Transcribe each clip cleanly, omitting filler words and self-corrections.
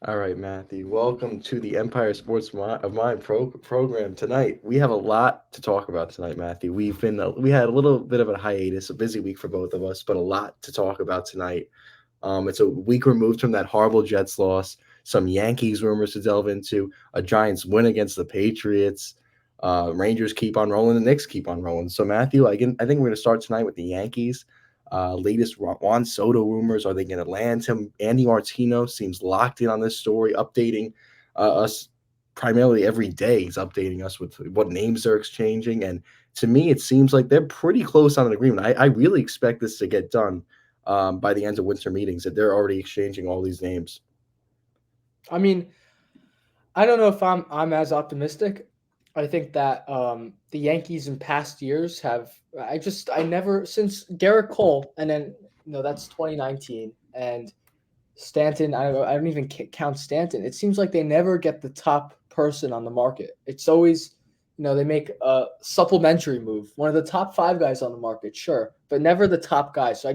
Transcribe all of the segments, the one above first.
All right, Matthew. Welcome to the Empire Sports of Mind program tonight. We have a lot to talk about tonight, Matthew. We had a little bit of a hiatus, a busy week for both of us, but a lot to talk about tonight. It's a week removed from that horrible Jets loss, some Yankees rumors to delve into, a Giants win against the Patriots. Rangers keep on rolling, the Knicks keep on rolling. So, Matthew, I think we're going to start tonight with the Yankees. Latest Juan Soto rumors. Are they going to land him? Andy Martino seems locked in on this story, updating us primarily every day. He's updating us with what names they're exchanging. And to me, it seems like they're pretty close on an agreement. I really expect this to get done by the end of winter meetings, that they're already exchanging all these names. I mean, I don't know if I'm as optimistic. I think that the Yankees in past years have I never since Garrett Cole and then that's 2019 and Stanton. I don't even count Stanton. It seems like they never get the top person on the market. It's always they make a supplementary move, one of the top five guys on the market, sure, but never the top guy. So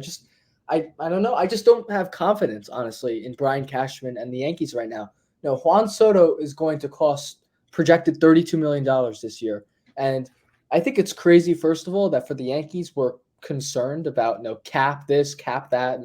I don't know. I just don't have confidence, honestly, in Brian Cashman and the Yankees right now. No, Juan Soto is going to cost projected $32 million this year, and I think it's crazy. First of all, that for the Yankees, we're concerned about cap this, cap that,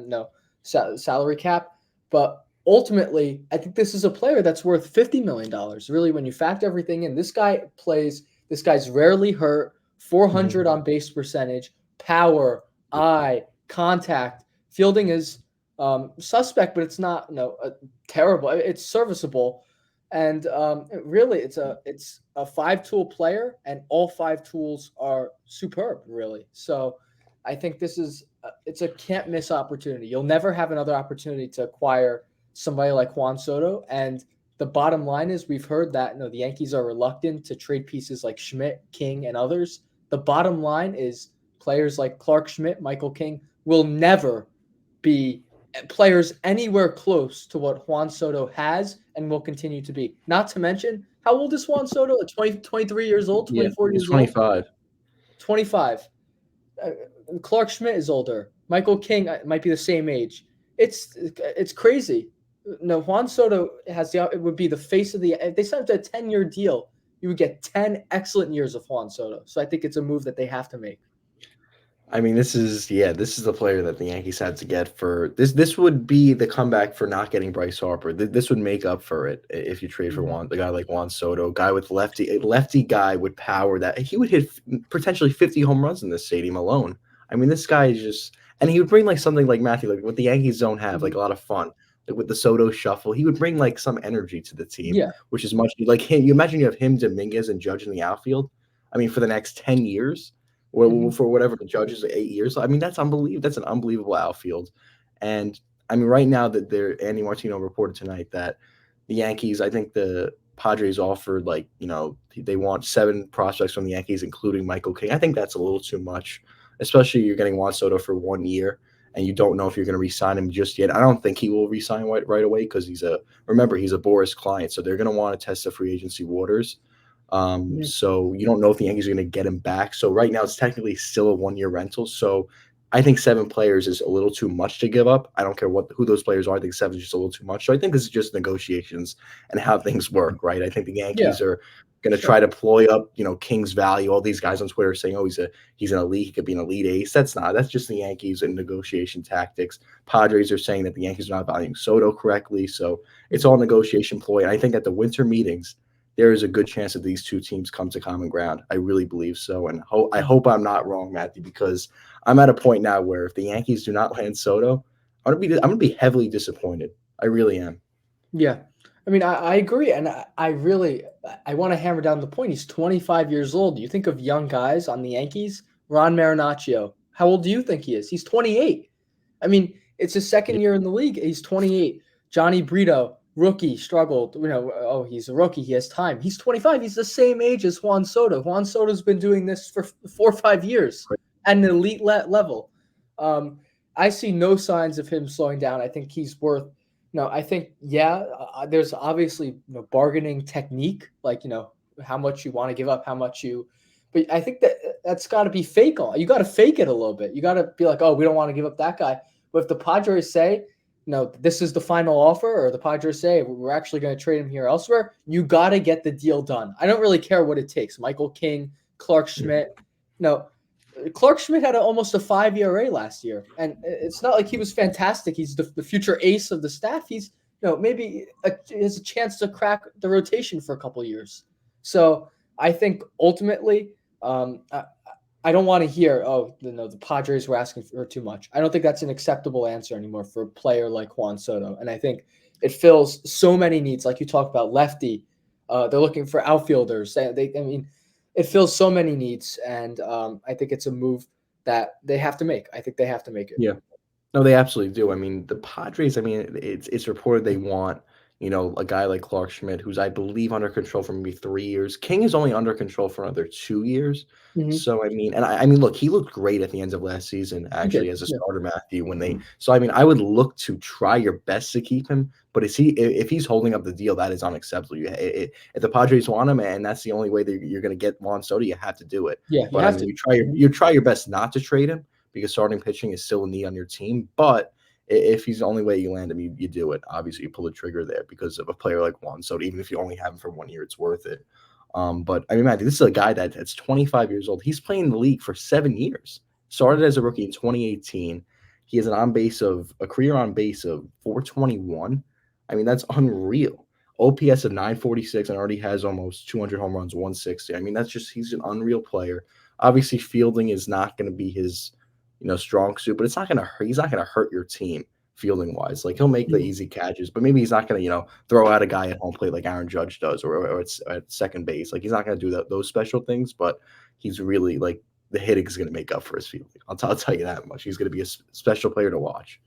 salary cap, but ultimately, I think this is a player that's worth $50 million. Really, when you factor everything in, this guy plays. This guy's rarely hurt. 400 Mhm. on base percentage, power, eye, contact. Fielding is suspect, but it's not terrible. It's serviceable, and really, it's a five-tool player, and all five tools are superb. Really, so I think this is it's a can't miss opportunity. You'll never have another opportunity to acquire somebody like Juan Soto, and the bottom line is we've heard that the Yankees are reluctant to trade pieces like Schmidt, King, and others. The bottom line is players like Clark Schmidt, Michael King will never be players anywhere close to what Juan Soto has and will continue to be. Not to mention, how old is Juan Soto? 20, 23 years old, Yeah, 24 he's years old, 25. 25. Uh, Clark Schmidt is older. Michael King might be the same age. It's crazy. No, Juan Soto it would be the face of the. If they signed a 10-year deal, you would get 10 excellent years of Juan Soto. So I think it's a move that they have to make. I mean, this is the player that the Yankees had to get for this. This would be the comeback for not getting Bryce Harper. This would make up for it if you trade for Mhm. Juan, the guy like Juan Soto, guy with a lefty guy with power that he would hit potentially 50 home runs in this stadium alone. I mean, this guy is just, and he would bring like something like Matthew, like what the Yankees don't have, like Mhm. a lot of fun. Like with the Soto shuffle, he would bring like some energy to the team, Yeah, which is much like him. You imagine you have him, Dominguez, and Judge in the outfield. I mean, for the next 10 years or Mhm. for whatever the judges 8 years. I mean, that's unbelievable. That's an unbelievable outfield. And I mean, right now that Andy Martino reported tonight that the Yankees, I think the Padres offered like they want 7 prospects from the Yankees, including Michael King. I think that's a little too much, especially you're getting Juan Soto for 1 year. And you don't know if you're going to re-sign him just yet. I don't think he will re-sign right away because he's a Boris client, so they're going to want to test the free agency waters. Mhm. So you don't know if the Yankees are going to get him back. So right now it's technically still a 1 year rental. So I think 7 players is a little too much to give up. I don't care who those players are. I think 7 is just a little too much. So I think this is just negotiations and how things work, right? I think the Yeah, Yankees are going to try sure. to ploy up, King's value. All these guys on Twitter saying, "Oh, he's an elite. He could be an elite ace." That's not. That's just the Yankees and negotiation tactics. Padres are saying that the Yankees are not valuing Soto correctly. So it's Mhm. all negotiation ploy. And I think at the winter meetings there is a good chance that these two teams come to common ground. I really believe so, and I Mhm. hope I'm not wrong, Matthew, because I'm at a point now where if the Yankees do not land Soto, I'm gonna be heavily disappointed. I really am. Yeah. I mean, I agree, and I really I want to hammer down the point. He's 25 years old. You think of young guys on the Yankees, Ron Marinaccio. How old do you think he is? He's 28. I mean, it's his second Yeah, year in the league. He's 28. Johnny Brito, rookie, struggled. Oh, he's a rookie. He has time. He's 25. He's the same age as Juan Soto. Juan Soto's been doing this for 4 or 5 years at an elite level. Um, I see no signs of him slowing down. I think he's worth no, I think there's obviously bargaining technique, like how much you want to give up, how much you. But I think that's got to be fake. You got to fake it a little bit. You got to be like, oh, we don't want to give up that guy. But if the Padres say this is the final offer, or the Padres say we're actually going to trade him here elsewhere, you got to get the deal done. I don't really care what it takes. Michael King, Clark Schmidt. No, Clark Schmidt had almost a 5 ERA last year, and it's not like he was fantastic. He's the future ace of the staff. He's maybe has a chance to crack the rotation for a couple of years. So I think ultimately, I don't want to hear, the Padres were asking for too much. I don't think that's an acceptable answer anymore for a player like Juan Soto. And I think it fills so many needs, like you talked about, lefty. They're looking for outfielders. It fills so many needs, and I think it's a move that they have to make. I think they have to make it. Yeah. No, they absolutely do. I mean, the Padres, I mean, it's reported they want, a guy like Clark Schmidt, who's I believe under control for maybe 3 years. King is only under control for another 2 years. Mm-hmm. So, I mean, and I mean, look, he looked great at the end of last season, He did. actually, as a Yeah. starter, Matthew, so I mean, I would look to try your best to keep him, but if he's holding up the deal, that is unacceptable. If the Padres want him and that's the only way that you're going to get Juan Soto, you have to do it. Yeah, you But I have mean, to. you try your best not to trade him because starting pitching is still a need on your team. But if he's the only way you land him, you do it. Obviously, you pull the trigger there because of a player like Juan Soto. Even if you only have him for 1 year, it's worth it. But I mean, Matthew, this is a guy that's 25 years old. He's playing in the league for 7 years. Started as a rookie in 2018. He has a career on base of 421. I mean, that's unreal. OPS of 946 and already has almost 200 home runs, 160. I mean, he's an unreal player. Obviously, fielding is not going to be his strong suit, but he's not gonna hurt your team fielding wise. Like he'll make the Mhm. easy catches, but maybe he's not gonna, throw out a guy at home plate like Aaron Judge does or at second base. Like he's not gonna do those special things, but he's really like the hitting is gonna make up for his fielding. I'll tell you that much. He's gonna be a special player to watch.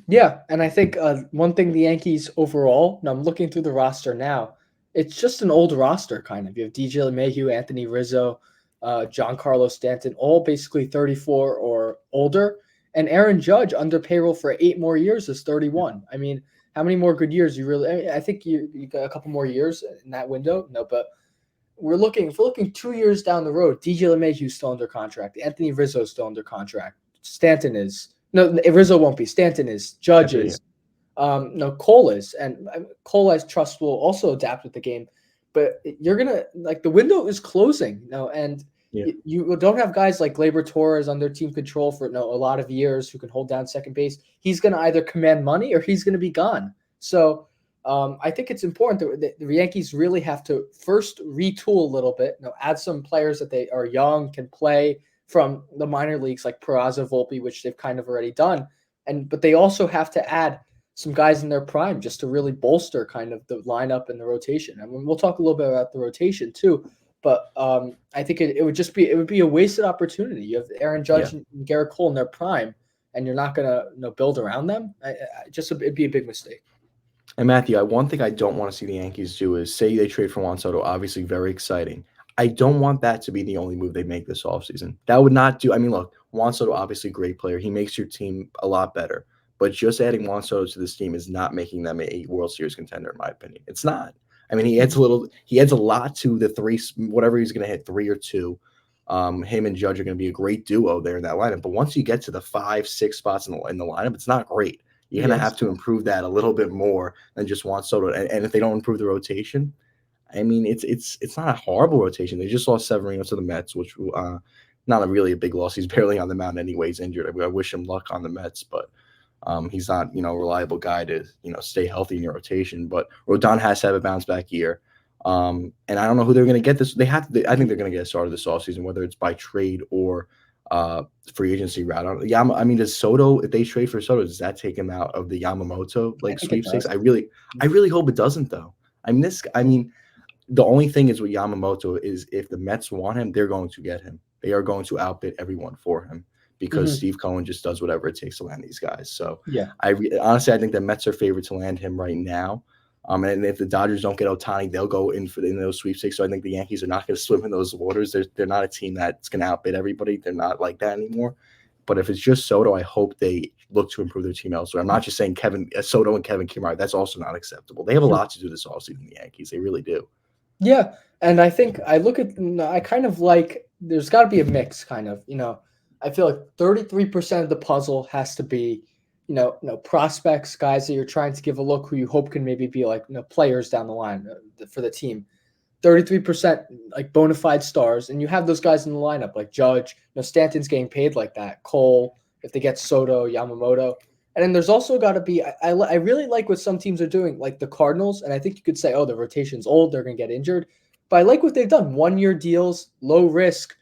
Yeah, and I think one thing the Yankees overall, and I'm looking through the roster now, it's just an old roster kind of. You have DJ LeMahieu, Anthony Rizzo, Giancarlo Stanton, all basically 34 or older, and Aaron Judge under payroll for 8 more years is 31. I mean, how many more good years you really? I think you got a couple more years in that window. No, but if we're looking 2 years down the road, DJ LeMahieu's still under contract, Anthony Rizzo's still under contract, Stanton is. No, Rizzo won't be. Stanton is. Judge Anthony, is. No, Cole is, and Cole, I trust, will also adapt with the game. But you're gonna like the window is closing, and yeah, you don't have guys like Gleyber Torres under team control for a lot of years who can hold down second base. He's gonna either command money or he's gonna be gone. So I think it's important that the Yankees really have to first retool a little bit, add some players that they are young, can play from the minor leagues like Peraza, Volpe, which they've kind of already done. But they also have to add some guys in their prime just to really bolster kind of the lineup and the rotation. I mean, we'll talk a little bit about the rotation too, but I think it would be a wasted opportunity. You have Aaron yeah. Judge and Garrett Cole in their prime, and you're not gonna build around them. It'd be a big mistake. And Matthew, one thing I don't want to see the Yankees do is say they trade for Juan Soto, obviously very exciting. I don't want that to be the only move they make this offseason. That would not do. I mean, look, Juan Soto, obviously a great player. He makes your team a lot better. But just adding Juan Soto to this team is not making them a World Series contender, in my opinion. It's not. I mean, he adds a lot to the three, whatever he's going to hit, 3 or 2. Him and Judge are going to be a great duo there in that lineup. But once you get to the 5, 6 spots in the lineup, it's not great. You're going to Yes. have to improve that a little bit more than just Juan Soto. And if they don't improve the rotation, I mean, it's not a horrible rotation. They just lost Severino to the Mets, which not really a big loss. He's barely on the mound anyways, injured. I wish him luck on the Mets, but he's not a reliable guy to stay healthy in your rotation. But Rodon has to have a bounce back year. And I don't know who they're going to get this. I think they're going to get started this offseason, whether it's by trade or free agency route. I mean, does Soto, if they trade for Soto, does that take him out of the Yamamoto I like think it sweepstakes? does. I really hope it doesn't though. I mean, the only thing is with Yamamoto is if the Mets want him, they're going to get him. They are going to outbid everyone for him because Mhm. Steve Cohen just does whatever it takes to land these guys. So Yeah. honestly, I think the Mets are favored to land him right now. And if the Dodgers don't get Ohtani, they'll go in those sweepstakes. So I think the Yankees are not going to swim in those waters. They're not a team that's going to outbid everybody. They're not like that anymore. But if it's just Soto, I hope they look to improve their team elsewhere. I'm not just saying Soto and Kevin Kiermaier. That's also not acceptable. They have a Mhm. lot to do this offseason, the Yankees. They really do. Yeah, and I think I kind of like there's got to be a mix kind of, I feel like 33% of the puzzle has to be prospects, guys that you're trying to give a look who you hope can maybe be like players down the line for the team. 33% like bona fide stars, and you have those guys in the lineup like Judge. Stanton's getting paid like that. Cole, if they get Soto, Yamamoto, and then there's also got to be. I really like what some teams are doing, like the Cardinals, and I think you could say, oh, the rotation's old, they're gonna get injured, but I like what they've done. 1 year deals, low risk.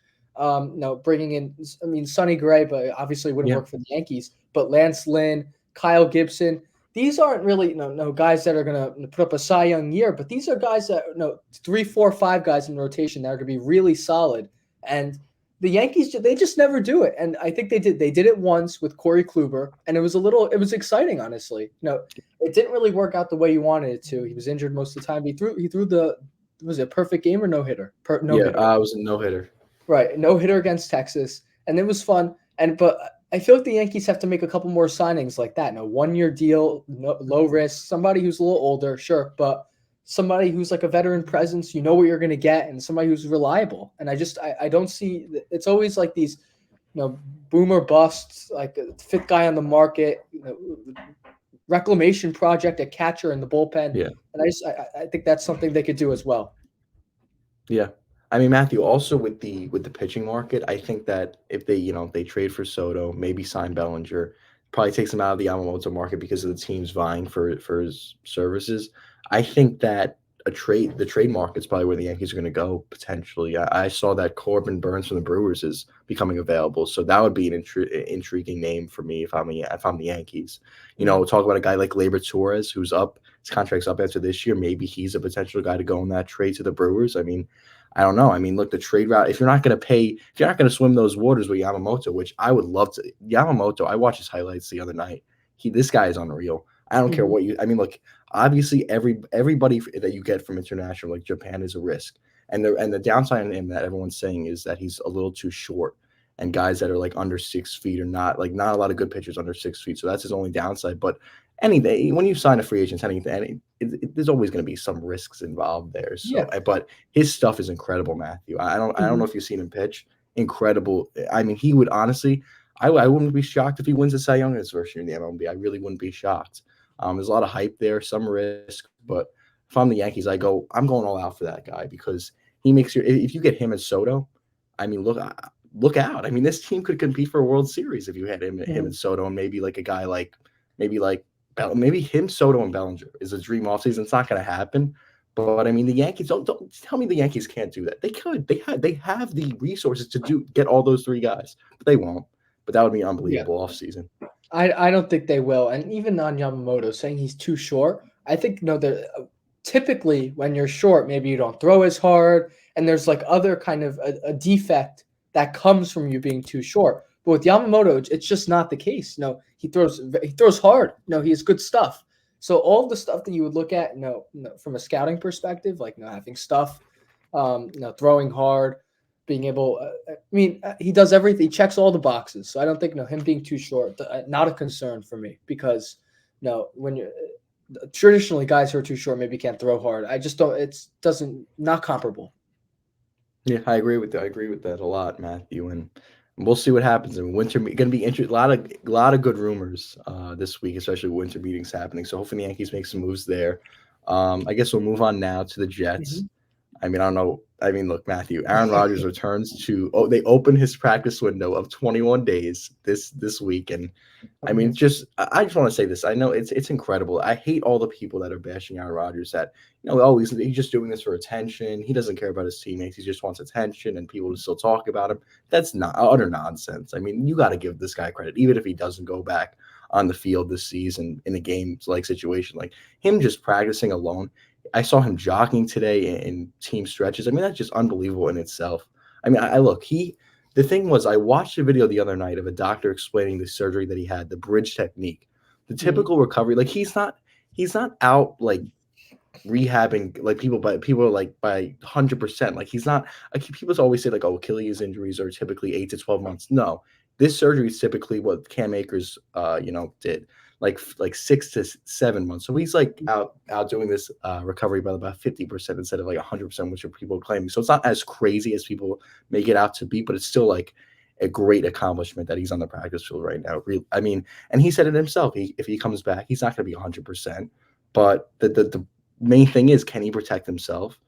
Bringing in, I mean, Sonny Gray, but obviously wouldn't Yeah, work for the Yankees. But Lance Lynn, Kyle Gibson, these aren't really no guys that are gonna put up a Cy Young year, but these are guys that 3, 4, 5 guys in rotation that are gonna be really solid. And the Yankees, they just never do it. And I think they did. They did it once with Corey Kluber, and it was exciting, honestly. It didn't really work out the way you wanted it to. He was injured most of the time. He threw the was it a perfect game or no hitter? No yeah. hitter. It was a no hitter. Right, no hitter against Texas, and it was fun. But I feel like the Yankees have to make a couple more signings like that. No 1 year deal, no, low risk, somebody who's a little older, sure, but somebody who's like a veteran presence. You know what you're going to get, and somebody who's reliable. And I don't see. It's always like these, boomer busts, like a fifth guy on the market, reclamation project, a catcher in the bullpen, Yeah. and I think that's something they could do as well. Yeah. I mean, Matthew, also with the pitching market, I think that if they trade for Soto, maybe sign Bellinger, probably takes him out of the Yamamoto market because of the teams vying for his services. I think that the trade market's probably where the Yankees are going to go potentially. I saw that Corbin Burns from the Brewers is becoming available, so that would be an intriguing name for me if I'm the Yankees. Talk about a guy like Gleyber Torres who's up. His contract's up after this year. Maybe he's a potential guy to go in that trade to the Brewers. I mean, I don't know. I mean, look, the trade route, if you're not going to swim those waters with Yamamoto, which I would love to. Yamamoto, I watched his highlights the other night. This guy is unreal. I don't care Mhm. I mean, look, obviously everybody that you get from international, like Japan, is a risk. And the downside in him that everyone's saying is that he's a little too short. And guys that are like under 6 feet are not a lot of good pitchers under 6 feet. So that's his only downside. But anything when you sign a free agent, there's always going to be some risks involved there. So, Yeah. but his stuff is incredible, Matthew. I don't know Mhm. if you've seen him pitch. Incredible. I mean, he would honestly, I wouldn't be shocked if he wins the Cy Young in his first year in the MLB. I really wouldn't be shocked. There's a lot of hype there, some risk, but if I'm the Yankees, I'm going all out for that guy because he makes if you get him and Soto, I mean, look out. I mean, this team could compete for a World Series if you had him and Mhm. Soto, and maybe like a guy like maybe him, Soto, and Bellinger is a dream offseason. It's not going to happen. But I mean, the Yankees don't tell me the Yankees can't do that. They could. They have the resources to get all those three guys, but they won't. But that would be an Yeah. unbelievable offseason. I don't think they will. And even on Yamamoto saying he's too short, I think that typically when you're short, maybe you don't throw as hard, and there's like other kind of a defect that comes from you being too short. But with Yamamoto, it's just not the case. No, he throws hard. No, he has good stuff. So all of the stuff that you would look at, from a scouting perspective, like having stuff, throwing hard, being able. I mean, he does everything. He checks all the boxes. So I don't think him being too short, not a concern for me because when you traditionally guys who are too short maybe can't throw hard. I just don't. It's doesn't not comparable. Yeah, I agree with that. I agree with that a lot, Matthew. And we'll see what happens. And winter going to be interesting. A lot of good rumors this week, especially with winter meetings happening. So hopefully the Yankees make some moves there. I guess we'll move on now to the Jets. Mhm. I mean, I don't know. I mean, look, Matthew. Aaron Rodgers returns to. Oh, they open his practice window of 21 days this week, and I mean, Mhm. I just want to say this. I know it's incredible. I hate all the people that are bashing Aaron Rodgers that always he's just doing this for attention. He doesn't care about his teammates. He just wants attention and people to still talk about him. That's not utter nonsense. I mean, you got to give this guy credit, even if he doesn't go back on the field this season in a game like situation, like him just practicing alone. I saw him jogging today in team stretches. I mean, that's just unbelievable in itself. I mean, I look he the thing was, I watched a video the other night of a doctor explaining the surgery that he had, the bridge technique, the Mhm. typical recovery. Like he's not out like rehabbing like people are like by 100%. Like he's not like people always say like, oh, Achilles injuries are typically 8 to 12 months. No, this surgery is typically what Cam Akers did like 6 to 7 months. So he's like out doing this recovery by about 50% instead of like 100%, which are people claiming. So it's not as crazy as people make it out to be, but it's still like a great accomplishment that he's on the practice field right now. I mean, and he said it himself. If he comes back, he's not going to be 100%. But the main thing is, can he protect himself?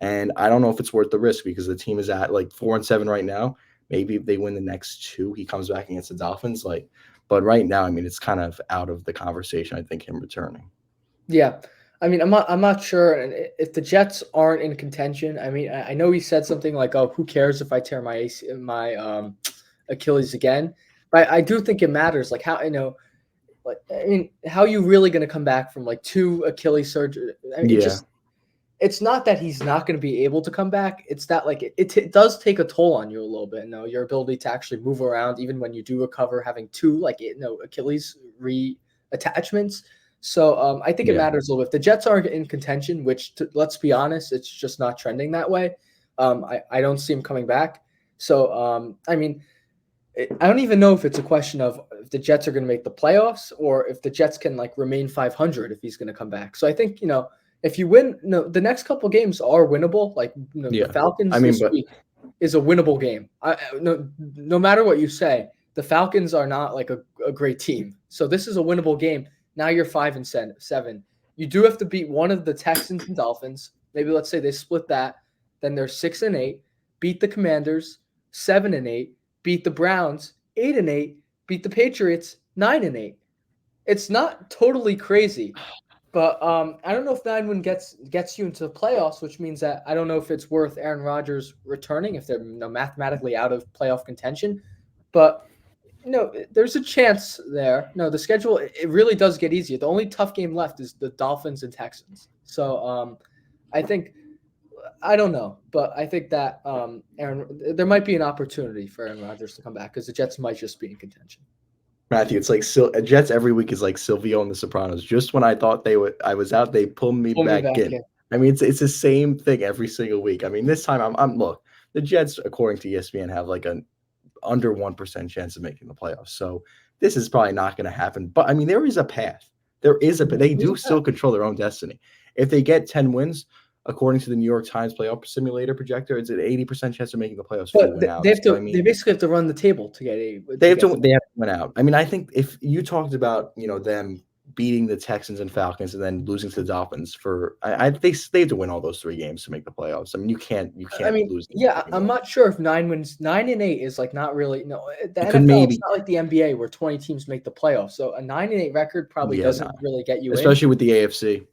And I don't know if it's worth the risk because the team is at like 4-7 right now. Maybe if they win the next two, he comes back against the Dolphins. But right now, I mean, it's kind of out of the conversation. I think him returning. Yeah. I mean, I'm not sure. And if the Jets aren't in contention, I mean, I know he said something like, "Oh, who cares if I tear my Achilles again?" But I do think it matters. Like how like I mean, how are you really going to come back from like two Achilles surgery? I mean, Yeah, it's not that he's not going to be able to come back. It's that like it does take a toll on you a little bit. Your ability to actually move around, even when you do recover, having two Achilles reattachments. So I think it yeah. matters a little bit. If the Jets aren't in contention, which let's be honest, it's just not trending that way. I don't see him coming back. So I mean, I don't even know if it's a question of if the Jets are going to make the playoffs or if the Jets can like remain 500 if he's going to come back. So I think if you win, the next couple games are winnable. Like the Yeah. I Falcons mean, this but week is a winnable game. No matter what you say, the Falcons are not like a great team. So this is a winnable game. Now you're 5-7. You do have to beat one of the Texans and Dolphins. Maybe let's say they split that. Then they're 6-8. Beat the Commanders 7-8. Beat the Browns 8-8. Beat the Patriots 9-8. It's not totally crazy, but I don't know if 9-1 gets you into the playoffs, which means that I don't know if it's worth Aaron Rodgers returning if they're mathematically out of playoff contention. But there's a chance there. No, the schedule it really does get easier. The only tough game left is the Dolphins and Texans. So I think I don't know, but I think that there might be an opportunity for Aaron Rodgers to come back because the Jets might just be in contention. Matthew, it's like Jets every week is like Silvio and the Sopranos. Just when I thought I was out, they pulled me Pull me back back in. in. I mean, it's the same thing every single week. I mean, this time I'm look, the Jets, according to ESPN, have like an under 1% chance of making the playoffs. So this is probably not going to happen. But I mean, there is a path. They There's do a path. still control their own destiny. If they get 10 wins, according to the New York Times playoff simulator projector, it's an 80% chance of making the playoffs if they But win they out. have So I to. They mean, basically have to run the table to get a. they To have get to win out. I mean, I think if you talked about them beating the Texans and Falcons and then losing to the Dolphins they have to win all those three games to make the playoffs. I mean, you can't I mean, lose yeah, any I'm more. not sure if 9 wins, 9-8 is like not really. No, the It could NFL. It's maybe not like the NBA where 20 teams make the playoffs. So a 9-8 record probably yeah, no, doesn't really get you in, especially with the AFC.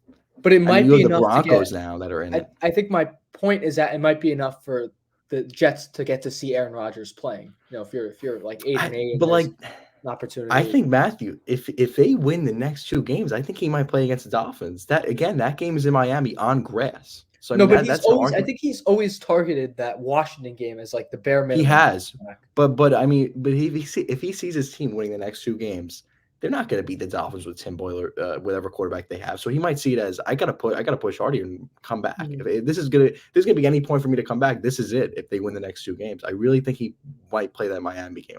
but it I mean, might you be have the enough to get. Broncos now that are in it. I think my point is that it might be enough for the Jets to get to see Aaron Rodgers playing. If you're like 8-8 and But there's like an I opportunity. think Matthew, if they win the next two games, I think he might play against the Dolphins. That game is in Miami on grass. So I No, mean but that's an I argument. think he's always targeted that Washington game as like the bare He minimum. has, but I mean, but if he sees his team winning the next two games, they're not going to beat the Dolphins with Tim Boyle or whatever quarterback they have. So he might see it as I gotta push harder and come back. Mhm. If there's gonna be any point for me to come back, this is it. If they win the next two games, I really think he might play that Miami game.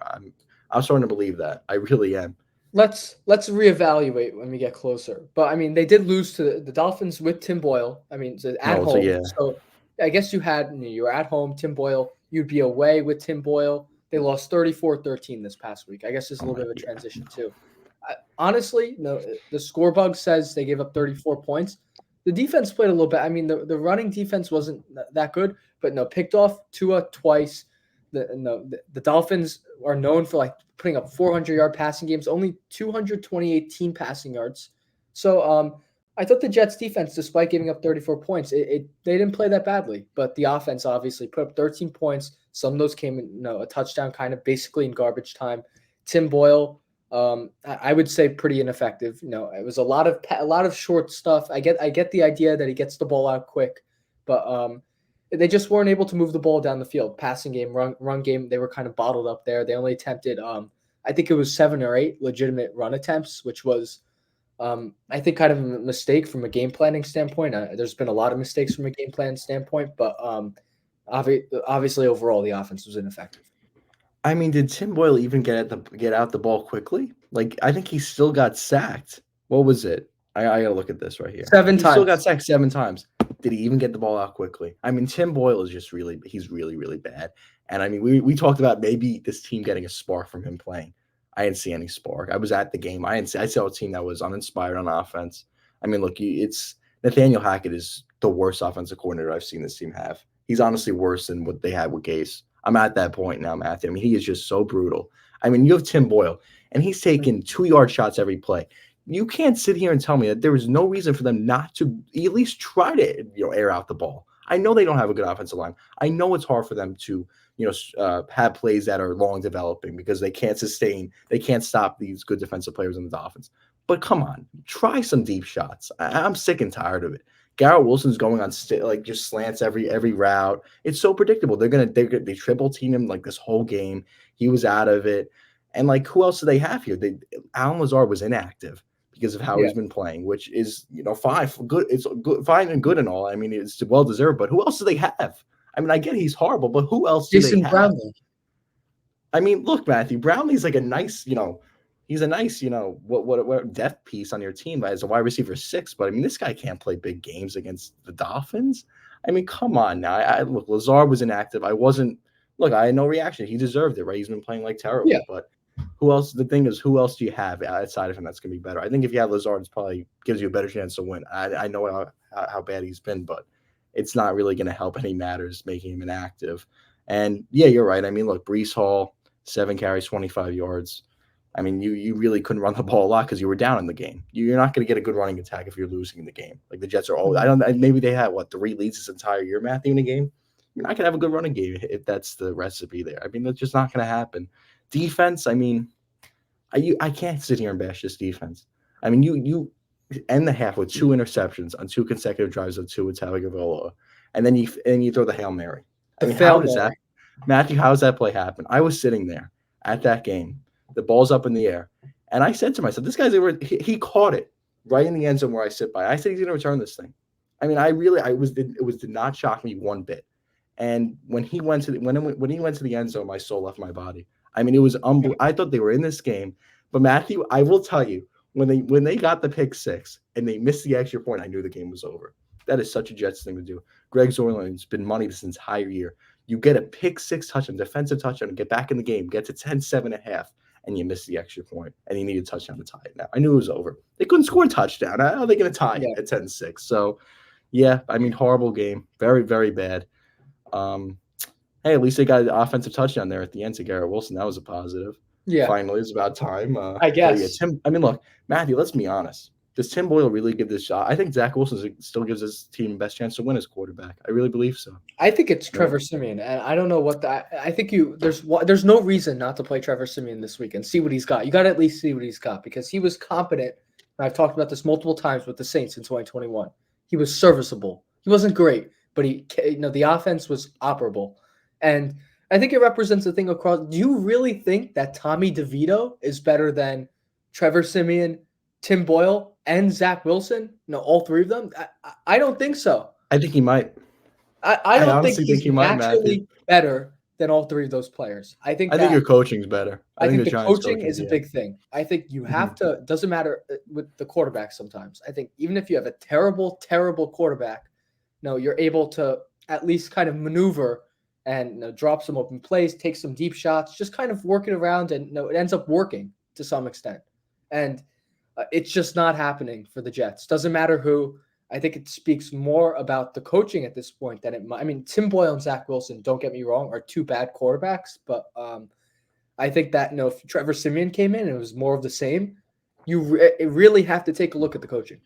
I'm starting to believe that. I really am. Let's reevaluate when we get closer. But I mean, they did lose to the Dolphins with Tim Boyle. I mean, so at No, so home. yeah, So I guess you were at home, Tim Boyle. You'd be away with Tim Boyle. They lost 34-13 this past week. I guess there's a little bit of a yeah. transition too. Honestly, no, the score bug says they gave up 34 points. The defense played a little bit. I mean, the running defense wasn't that good, but no, picked off Tua twice. The Dolphins are known for like putting up 400-yard passing games, only 228 team passing yards. So I thought the Jets defense, despite giving up 34 points, they didn't play that badly. But the offense obviously put up 13 points. Some of those came in a touchdown kind of basically in garbage time. Tim Boyle, I would say pretty ineffective. It was a lot of short stuff. I get the idea that he gets the ball out quick, but they just weren't able to move the ball down the field. Passing game, run game, they were kind of bottled up there. They only attempted, I think it was 7 or 8 legitimate run attempts, which was, I think, kind of a mistake from a game planning standpoint. There's been a lot of mistakes from a game plan standpoint, but obviously overall the offense was ineffective. I mean, did Tim Boyle even get out the ball quickly? Like, I think he still got sacked. What was it? I gotta look at this right here. Seven He still times. got sacked 7 times. Did he even get the ball out quickly? I mean, Tim Boyle is just he's really, really bad. And I mean, we talked about maybe this team getting a spark from him playing. I didn't see any spark. I was at the game. I saw a team that was uninspired on offense. I mean, look, it's Nathaniel Hackett is the worst offensive coordinator I've seen this team have. He's honestly worse than what they had with Gase. I'm at that point now, Matthew. I mean, he is just so brutal. I mean, you have Tim Boyle, and he's taking 2-yard shots every play. You can't sit here and tell me that there is no reason for them not to at least try to air out the ball. I know they don't have a good offensive line. I know it's hard for them to have plays that are long developing because they can't stop these good defensive players in the offense. But come on, try some deep shots. I'm sick and tired of it. Garrett Wilson's going on just slants every route. It's so predictable. They triple team him like this whole game. He was out of it. And like, who else do they have here? Alan Lazard was inactive because of how he's been playing, which is fine, good. It's good, fine and good and all. I mean, it's well deserved. But who else do they have? I mean, I get he's horrible, but who else do they have? Brownlee. I mean, look, Matthew Brownlee's like a nice, he's a nice, what depth piece on your team as a wide receiver 6. But I mean, this guy can't play big games against the Dolphins. I mean, come on now. Look, Lazard was inactive. I had no reaction. He deserved it, right? He's been playing like terrible. Yeah. But who else? The thing is, who else do you have outside of him that's going to be better? I think if you have Lazard, it probably gives you a better chance to win. I know how bad he's been, but it's not really going to help any matters making him inactive. And yeah, you're right. I mean, look, Breece Hall, 7 carries, 25 yards. I mean, you really couldn't run the ball a lot because you were down in the game. You're not going to get a good running attack if you're losing the game. Like the Jets are always. Maybe they had 3 leads this entire year, Matthew, in the game. You're not going to have a good running game if that's the recipe there. I mean, that's just not going to happen. Defense, I mean, I can't sit here and bash this defense. I mean, you end the half with 2 interceptions on 2 consecutive drives of Tua Tagovailoa, and then you throw the Hail Mary. I mean, how does that, Matthew? How does that play happen? I was sitting there at that game. The ball's up in the air, and I said to myself, "This guy's he caught it right in the end zone where I sit by." I said he's going to return this thing. I mean, it did not shock me one bit. And when he went to the end zone, my soul left my body. I mean, it was unbelievable. I thought they were in this game, but Matthew, I will tell you, when they got the pick 6 and they missed the extra point, I knew the game was over. That is such a Jets thing to do. Greg Zuerlein's been money this entire year. You get a pick 6 touchdown, defensive touchdown, and get back in the game, get to 10-7.5, and you miss the extra point, and you need a touchdown to tie it. Now I knew it was over. They couldn't score a touchdown. How are they going to tie it at 10-6? So, yeah, I mean, horrible game, very, very bad. Hey, at least they got an offensive touchdown there at the end to Garrett Wilson. That was a positive. Yeah. Finally, it's about time. I guess. Yeah, look, Matthew, let's be honest. Does Tim Boyle really give this shot? I think Zach Wilson still gives his team the best chance to win as quarterback. I really believe so. I think it's Trevor Siemian, and I don't know what I think there's no reason not to play Trevor Siemian this week and see what he's got. You got to at least see what he's got because he was competent. And I've talked about this multiple times with the Saints in 2021. He was serviceable. He wasn't great, but the offense was operable. And I think it represents the thing across. Do you really think that Tommy DeVito is better than Trevor Siemian, Tim Boyle, and Zach Wilson? No, all 3 of them? I don't think so. I think he might. I don't think he's naturally better than all 3 of those players. I think your coaching's better. I think the coaching is a big thing. I think you have to. Doesn't matter with the quarterback sometimes. I think even if you have a terrible, terrible quarterback, you're able to at least kind of maneuver and drop some open plays, take some deep shots, just kind of work it around, and it ends up working to some extent. And it's just not happening for the Jets. Doesn't matter who. I think it speaks more about the coaching at this point than it might. I mean, Tim Boyle and Zach Wilson, don't get me wrong, are 2 bad quarterbacks, but I think that if Trevor Siemian came in and it was more of the same, you really have to take a look at the coaching.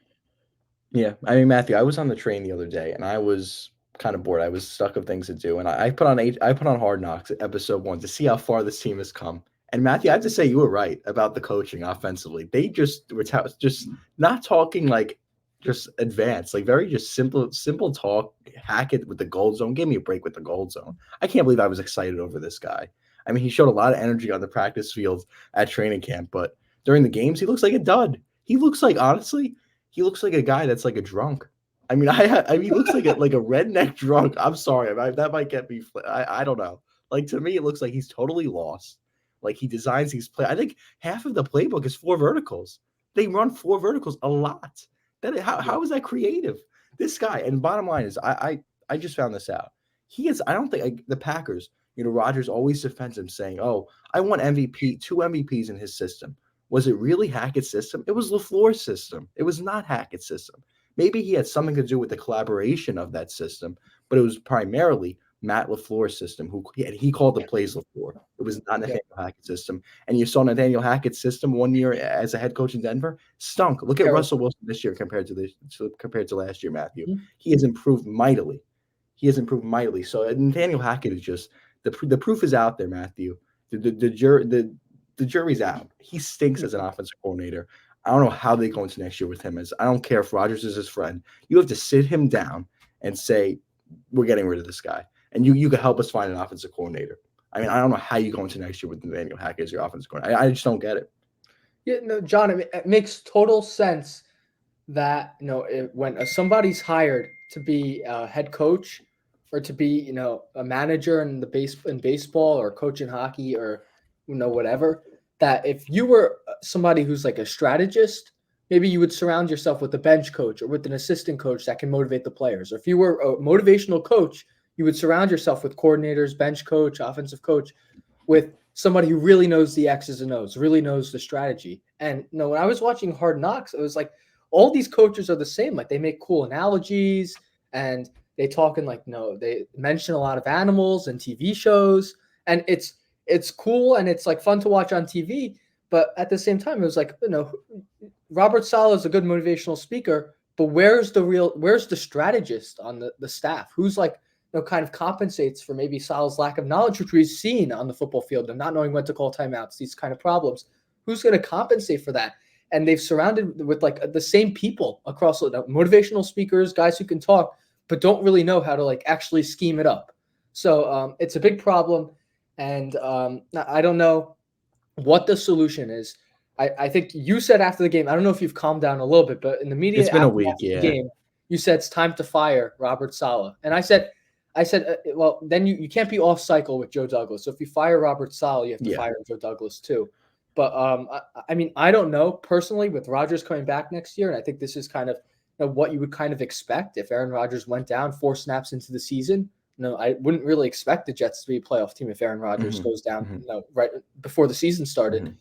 Yeah, I mean, Matthew, I was on the train the other day and I was kind of bored. I was stuck of things to do, and I put on Hard Knocks episode 1 to see how far this team has come. And Matthew, I have to say you were right about the coaching offensively. They just were just not talking like just advanced, like very just simple talk. Hackett with the gold zone. Give me a break with the gold zone. I can't believe I was excited over this guy. I mean, he showed a lot of energy on the practice field at training camp, but during the games, he looks like a dud. He looks like, honestly, he looks like a guy that's like a drunk. I mean, he looks like a redneck drunk. I'm sorry, that might get me. I don't know. Like, to me, it looks like he's totally lost. Like, he designs these plays. I think half of the playbook is 4 verticals. They run 4 verticals a lot. How is that creative? This guy, and bottom line is, I just found this out. He is. I don't think like, the Packers. Rodgers always defends him, saying, "Oh, I won MVP, 2 MVPs in his system." Was it really Hackett's system? It was LaFleur's system. It was not Hackett's system. Maybe he had something to do with the collaboration of that system, but it was primarily Matt LaFleur's system. He called the plays LaFleur. It was not Yeah. Nathaniel Hackett's system. And you saw Nathaniel Hackett's system one year as a head coach in Denver stunk. Look at Terrible. Russell Wilson this year compared to last year, Matthew. Mhm. He has improved mightily. So Nathaniel Hackett is just the proof is out there, Matthew. The jury's out. He stinks as an offensive coordinator. I don't know how they go into next year with him. As I don't care if Rodgers is his friend. You have to sit him down and say, we're getting rid of this guy. And you could help us find an offensive coordinator. I mean, I don't know how you go into next year with Nathaniel Hackett as your offensive coordinator. I just don't get it. Yeah, no, John, it makes total sense that when somebody's hired to be a head coach or to be a manager in baseball or coach in hockey or whatever, that if you were somebody who's like a strategist, maybe you would surround yourself with a bench coach or with an assistant coach that can motivate the players. Or if you were a motivational coach, you would surround yourself with coordinators, bench coach, offensive coach, with somebody who really knows the X's and O's, really knows the strategy. And when I was watching Hard Knocks, it was like all these coaches are the same. Like they make cool analogies and they talk in they mention a lot of animals and TV shows, and it's cool and it's like fun to watch on TV. But at the same time, it was like Robert Saleh is a good motivational speaker, but where's the strategist on the staff? Who's like kind of compensates for maybe Saleh's lack of knowledge, which we've seen on the football field, and not knowing when to call timeouts, these kind of problems. Who's going to compensate for that? And they've surrounded with like the same people across motivational speakers, guys who can talk, but don't really know how to like actually scheme it up. So it's a big problem. And I don't know what the solution is. I think you said after the game, I don't know if you've calmed down a little bit, but in the media It's been a after week, the yeah. game, you said it's time to fire Robert Saleh. And I said, well, then you can't be off cycle with Joe Douglas. So if you fire Robert Saleh, you have to fire Joe Douglas too. But I mean, I don't know personally with Rodgers coming back next year, and I think this is kind of what you would kind of expect if Aaron Rodgers went down 4 snaps into the season. I wouldn't really expect the Jets to be a playoff team if Aaron Rodgers goes down, right before the season started.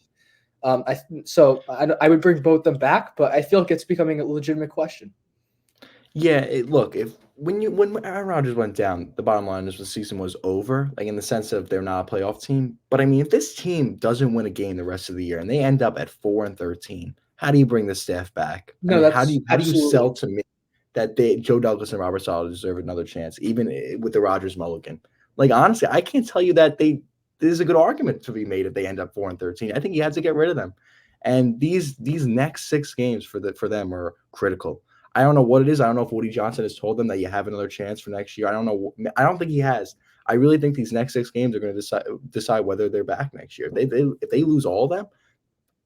I would bring both them back, but I feel like it's becoming a legitimate question. Yeah, look, when Aaron Rodgers went down, the bottom line is the season was over, like in the sense of they're not a playoff team. But I mean, if this team doesn't win a game the rest of the year and they end up at 4-13, how do you bring the staff back? No, that's how do you sell to me that Joe Douglas and Robert Saleh deserve another chance, even with the Rodgers mulligan? Like honestly, I can't tell you that there's a good argument to be made if they end up 4-13. I think he has to get rid of them, and these next 6 games for them are critical. I don't know what it is. I don't know if Woody Johnson has told them that you have another chance for next year. I don't know. I don't think he has. I really think these next 6 games are going to decide whether they're back next year. If they lose all of them,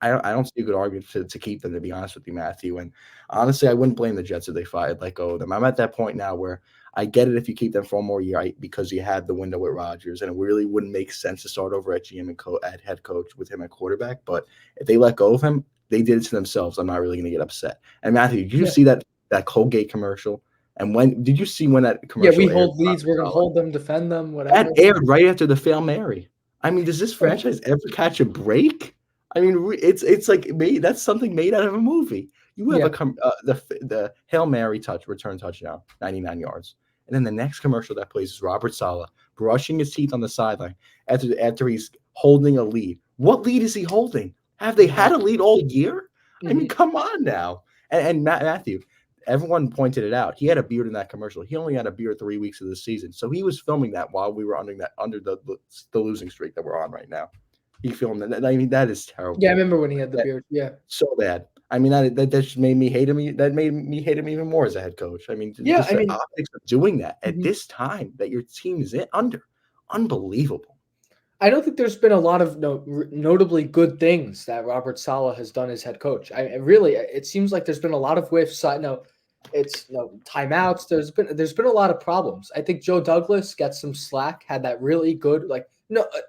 I don't see a good argument to keep them, to be honest with you, Matthew. And honestly, I wouldn't blame the Jets if they let go of them. I'm at that point now where I get it if you keep them for one more year because you had the window with Rodgers, and it really wouldn't make sense to start over at GM and at head coach with him at quarterback. But if they let go of him, they did it to themselves. I'm not really going to get upset. And Matthew, did you see that Colgate commercial? And when did you see when that commercial? Yeah, we hold leads. We're gonna hold them, defend them, whatever. That aired right after the Fail Mary. I mean, does this franchise ever catch a break? I mean, it's like that's something made out of a movie. You have the Hail Mary return touchdown, 99 yards, and then the next commercial that plays is Robert Saleh brushing his teeth on the sideline after he's holding a lead. What lead is he holding? Have they had a lead all year? I mean, come on now. And Matthew, everyone pointed it out. He had a beard in that commercial. He only had a beard 3 weeks of the season, so he was filming that while we were under the losing streak that we're on right now. He filmed that. I mean, that is terrible. Yeah, I remember when he had the beard. Yeah, so bad. I mean, that just made me hate him. That made me hate him even more as a head coach. I mean, yeah, just the optics of doing that at this time that your team is under, unbelievable. I don't think there's been a lot of notably good things that Robert Saleh has done as head coach. It seems like there's been a lot of whiffs. It's timeouts. There's been a lot of problems. I think Joe Douglas gets some slack. Had that really good,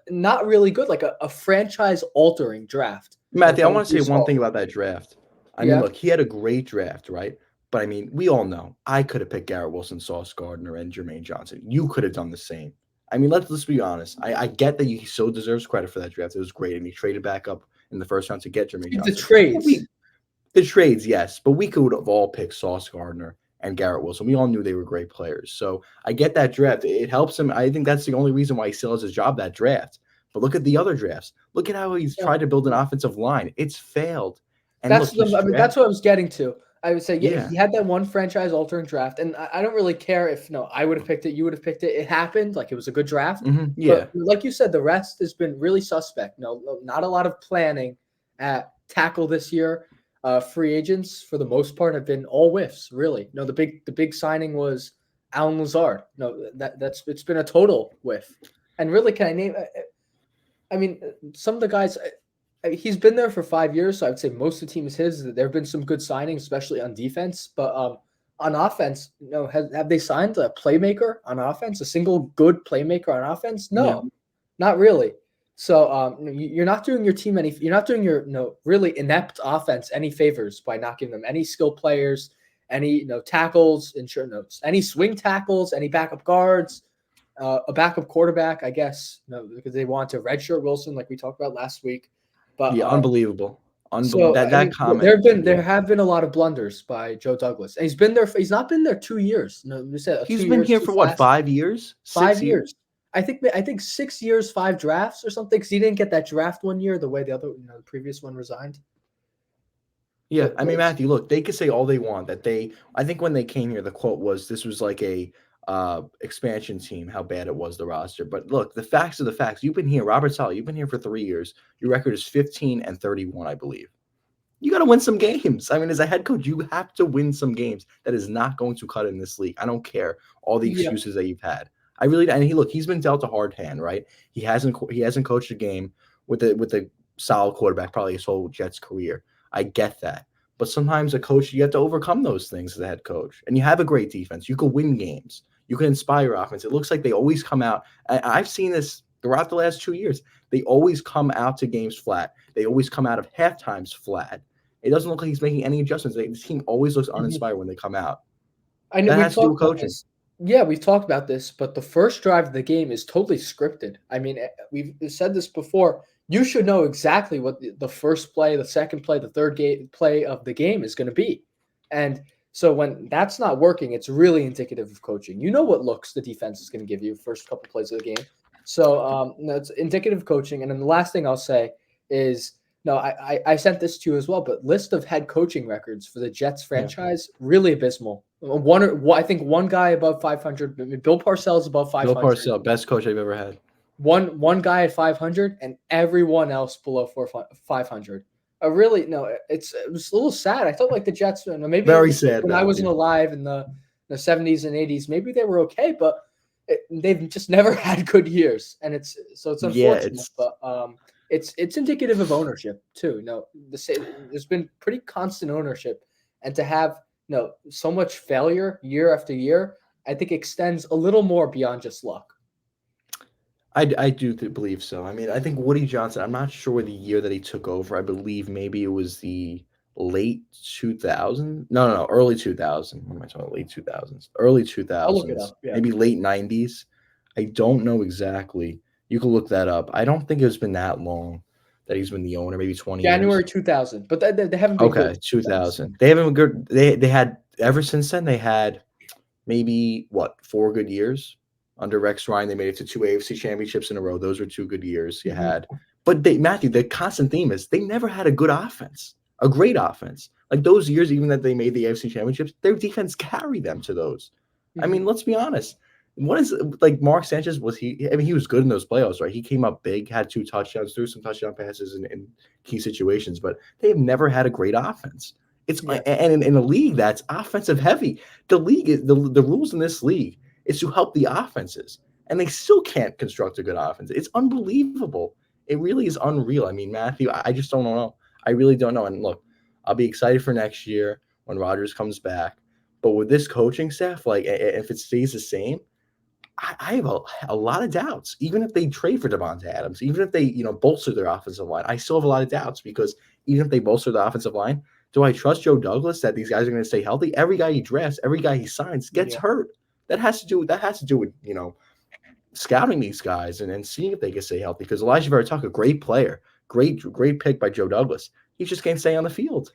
not really good, like a franchise altering draft. Matthew, I want to say one thing about that draft. I mean, look, he had a great draft, right? But I mean, we all know I could have picked Garrett Wilson, Sauce Gardner, and Jermaine Johnson. You could have done the same. I mean, let's be honest. I get that he so deserves credit for that draft. It was great, and he traded back up in the first round to get Jermaine The Johnson. But trades. the trades, yes, but we could have all picked Sauce Gardner and Garrett Wilson. We all knew they were great players. So I get that draft. It helps him. I think that's the only reason why he still has his job, that draft. But look at the other drafts. Look at how he's tried to build an offensive line. It's failed. And look, that's what I was getting to. I would say, Yeah. he had that one franchise-altering draft, and I don't really care if I would have picked it, you would have picked it. It happened, like it was a good draft. Yeah. But like you said, the rest has been really suspect. Not a lot of planning at tackle this year. Free agents, for the most part, have been all whiffs. Really, the big signing was Alan Lazard. It's been a total whiff. And really, can I name? I mean, some of the guys. He's been there for 5 years, so I would say most of the team is his. There have been some good signings, especially on defense. But on offense, have they signed a playmaker on offense? A single good playmaker on offense? No, not really. So you're not doing your team you're not doing your really inept offense any favors by not giving them any skill players, any tackles, any swing tackles, any backup guards, a backup quarterback, I guess, because they want to redshirt Wilson, like we talked about last week. But yeah, unbelievable. So that comment. There have been a lot of blunders by Joe Douglas, and he's been there. He's not been there 2 years. No, you said he's been here for what, 5 years? 5 years. I think 6 years, 5 drafts or something. Because he didn't get that draft one year the way the other, the previous one resigned. Yeah, I mean, Matthew, look, they could say all they want that I think when they came here, the quote was this was like a expansion team, how bad it was, the roster. But look, the facts are the facts. You've been here, Robert Saleh, you've been here for 3 years. Your record is 15-31, I believe. You got to win some games. I mean, as a head coach, you have to win some games. That is not going to cut in this league. I don't care all the excuses that you've had. I really, and he's been dealt a hard hand, right? He hasn't coached a game with a solid quarterback probably his whole Jets career. I get that. But sometimes a coach, you have to overcome those things as a head coach. And you have a great defense. You can win games. You can inspire offense. It looks like they always come out. I've seen this throughout the last 2 years. They always come out to games flat. They always come out of halftimes flat. It doesn't look like he's making any adjustments. The team always looks uninspired when they come out. I know that has to do with coaching. Yeah, we've talked about this, but the first drive of the game is totally scripted. I mean, we've said this before. You should know exactly what the first play, the second play, the third play of the game is going to be. And so when that's not working, it's really indicative of coaching. You know what looks the defense is going to give you first couple plays of the game. So it's indicative of coaching. And then the last thing I'll say is, I sent this to you as well, but list of head coaching records for the Jets franchise, really abysmal. I think one guy above 500. Bill Parcells above 500. Bill Parcells, best coach I've ever had. One guy at 500 and everyone else below 500. Really, it was a little sad. I felt like the Jets, maybe very sad. When I wasn't alive in the 70s and 80s, maybe they were okay, but they've just never had good years, and it's unfortunate. But it's indicative of ownership too. There's been pretty constant ownership, and to have so much failure year after year, I think extends a little more beyond just luck. I do believe so. I mean, I think Woody Johnson, I'm not sure the year that he took over. I believe maybe it was the late 2000s. No, early 2000. What am I talking about? Late 2000s. Early 2000s. I'll look it up. Yeah. Maybe late 90s. I don't know exactly. You can look that up. I don't think it's been that long that he's been the owner, maybe 20 January years. 2000. But they haven't been good. 2000. They haven't been good. They had, ever since then, they had maybe, 4 good years? Under Rex Ryan, they made it to 2 AFC championships in a row. Those were 2 good years you had. But Matthew, the constant theme is they never had a good offense, a great offense. Like those years, even that they made the AFC championships, their defense carried them to those. I mean, let's be honest. What is like Mark Sanchez? He was good in those playoffs, right? He came up big, had 2 touchdowns, threw some touchdown passes in key situations, but they have never had a great offense. And in a league that's offensive heavy, the league is the rules in this league is to help the offenses, and they still can't construct a good offense. It's unbelievable. It really is unreal. I mean, Matthew, I just don't know. I really don't know. And look, I'll be excited for next year when Rodgers comes back. But with this coaching staff, like if it stays the same, I have a lot of doubts. Even if they trade for Devontae Adams, even if they bolster their offensive line, I still have a lot of doubts because even if they bolster the offensive line, Do I trust Joe Douglas that these guys are going to stay healthy? Every guy he drafts, every guy he signs gets Yeah. hurt. That has to do with scouting these guys and seeing if they can stay healthy. Because Elijah Vera Tucker, great player, great pick by Joe Douglas. He just can't stay on the field.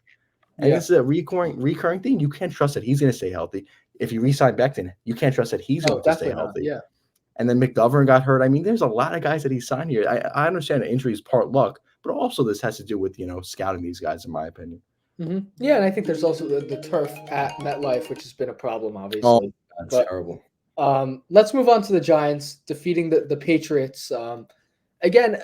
And Yeah. this is a recurring thing. You can't trust that he's going to stay healthy. If you re-sign Becton, you can't trust that he's Oh, going to stay definitely not. healthy. Yeah. And then McGovern got hurt. I mean, there's a lot of guys that he signed here. I understand the injury is part luck, but also this has to do with scouting these guys, in my opinion. Yeah, and I think there's also the turf at MetLife, which has been a problem, Oh, obviously. that's But terrible. let's move on to the Giants defeating the Patriots. Again,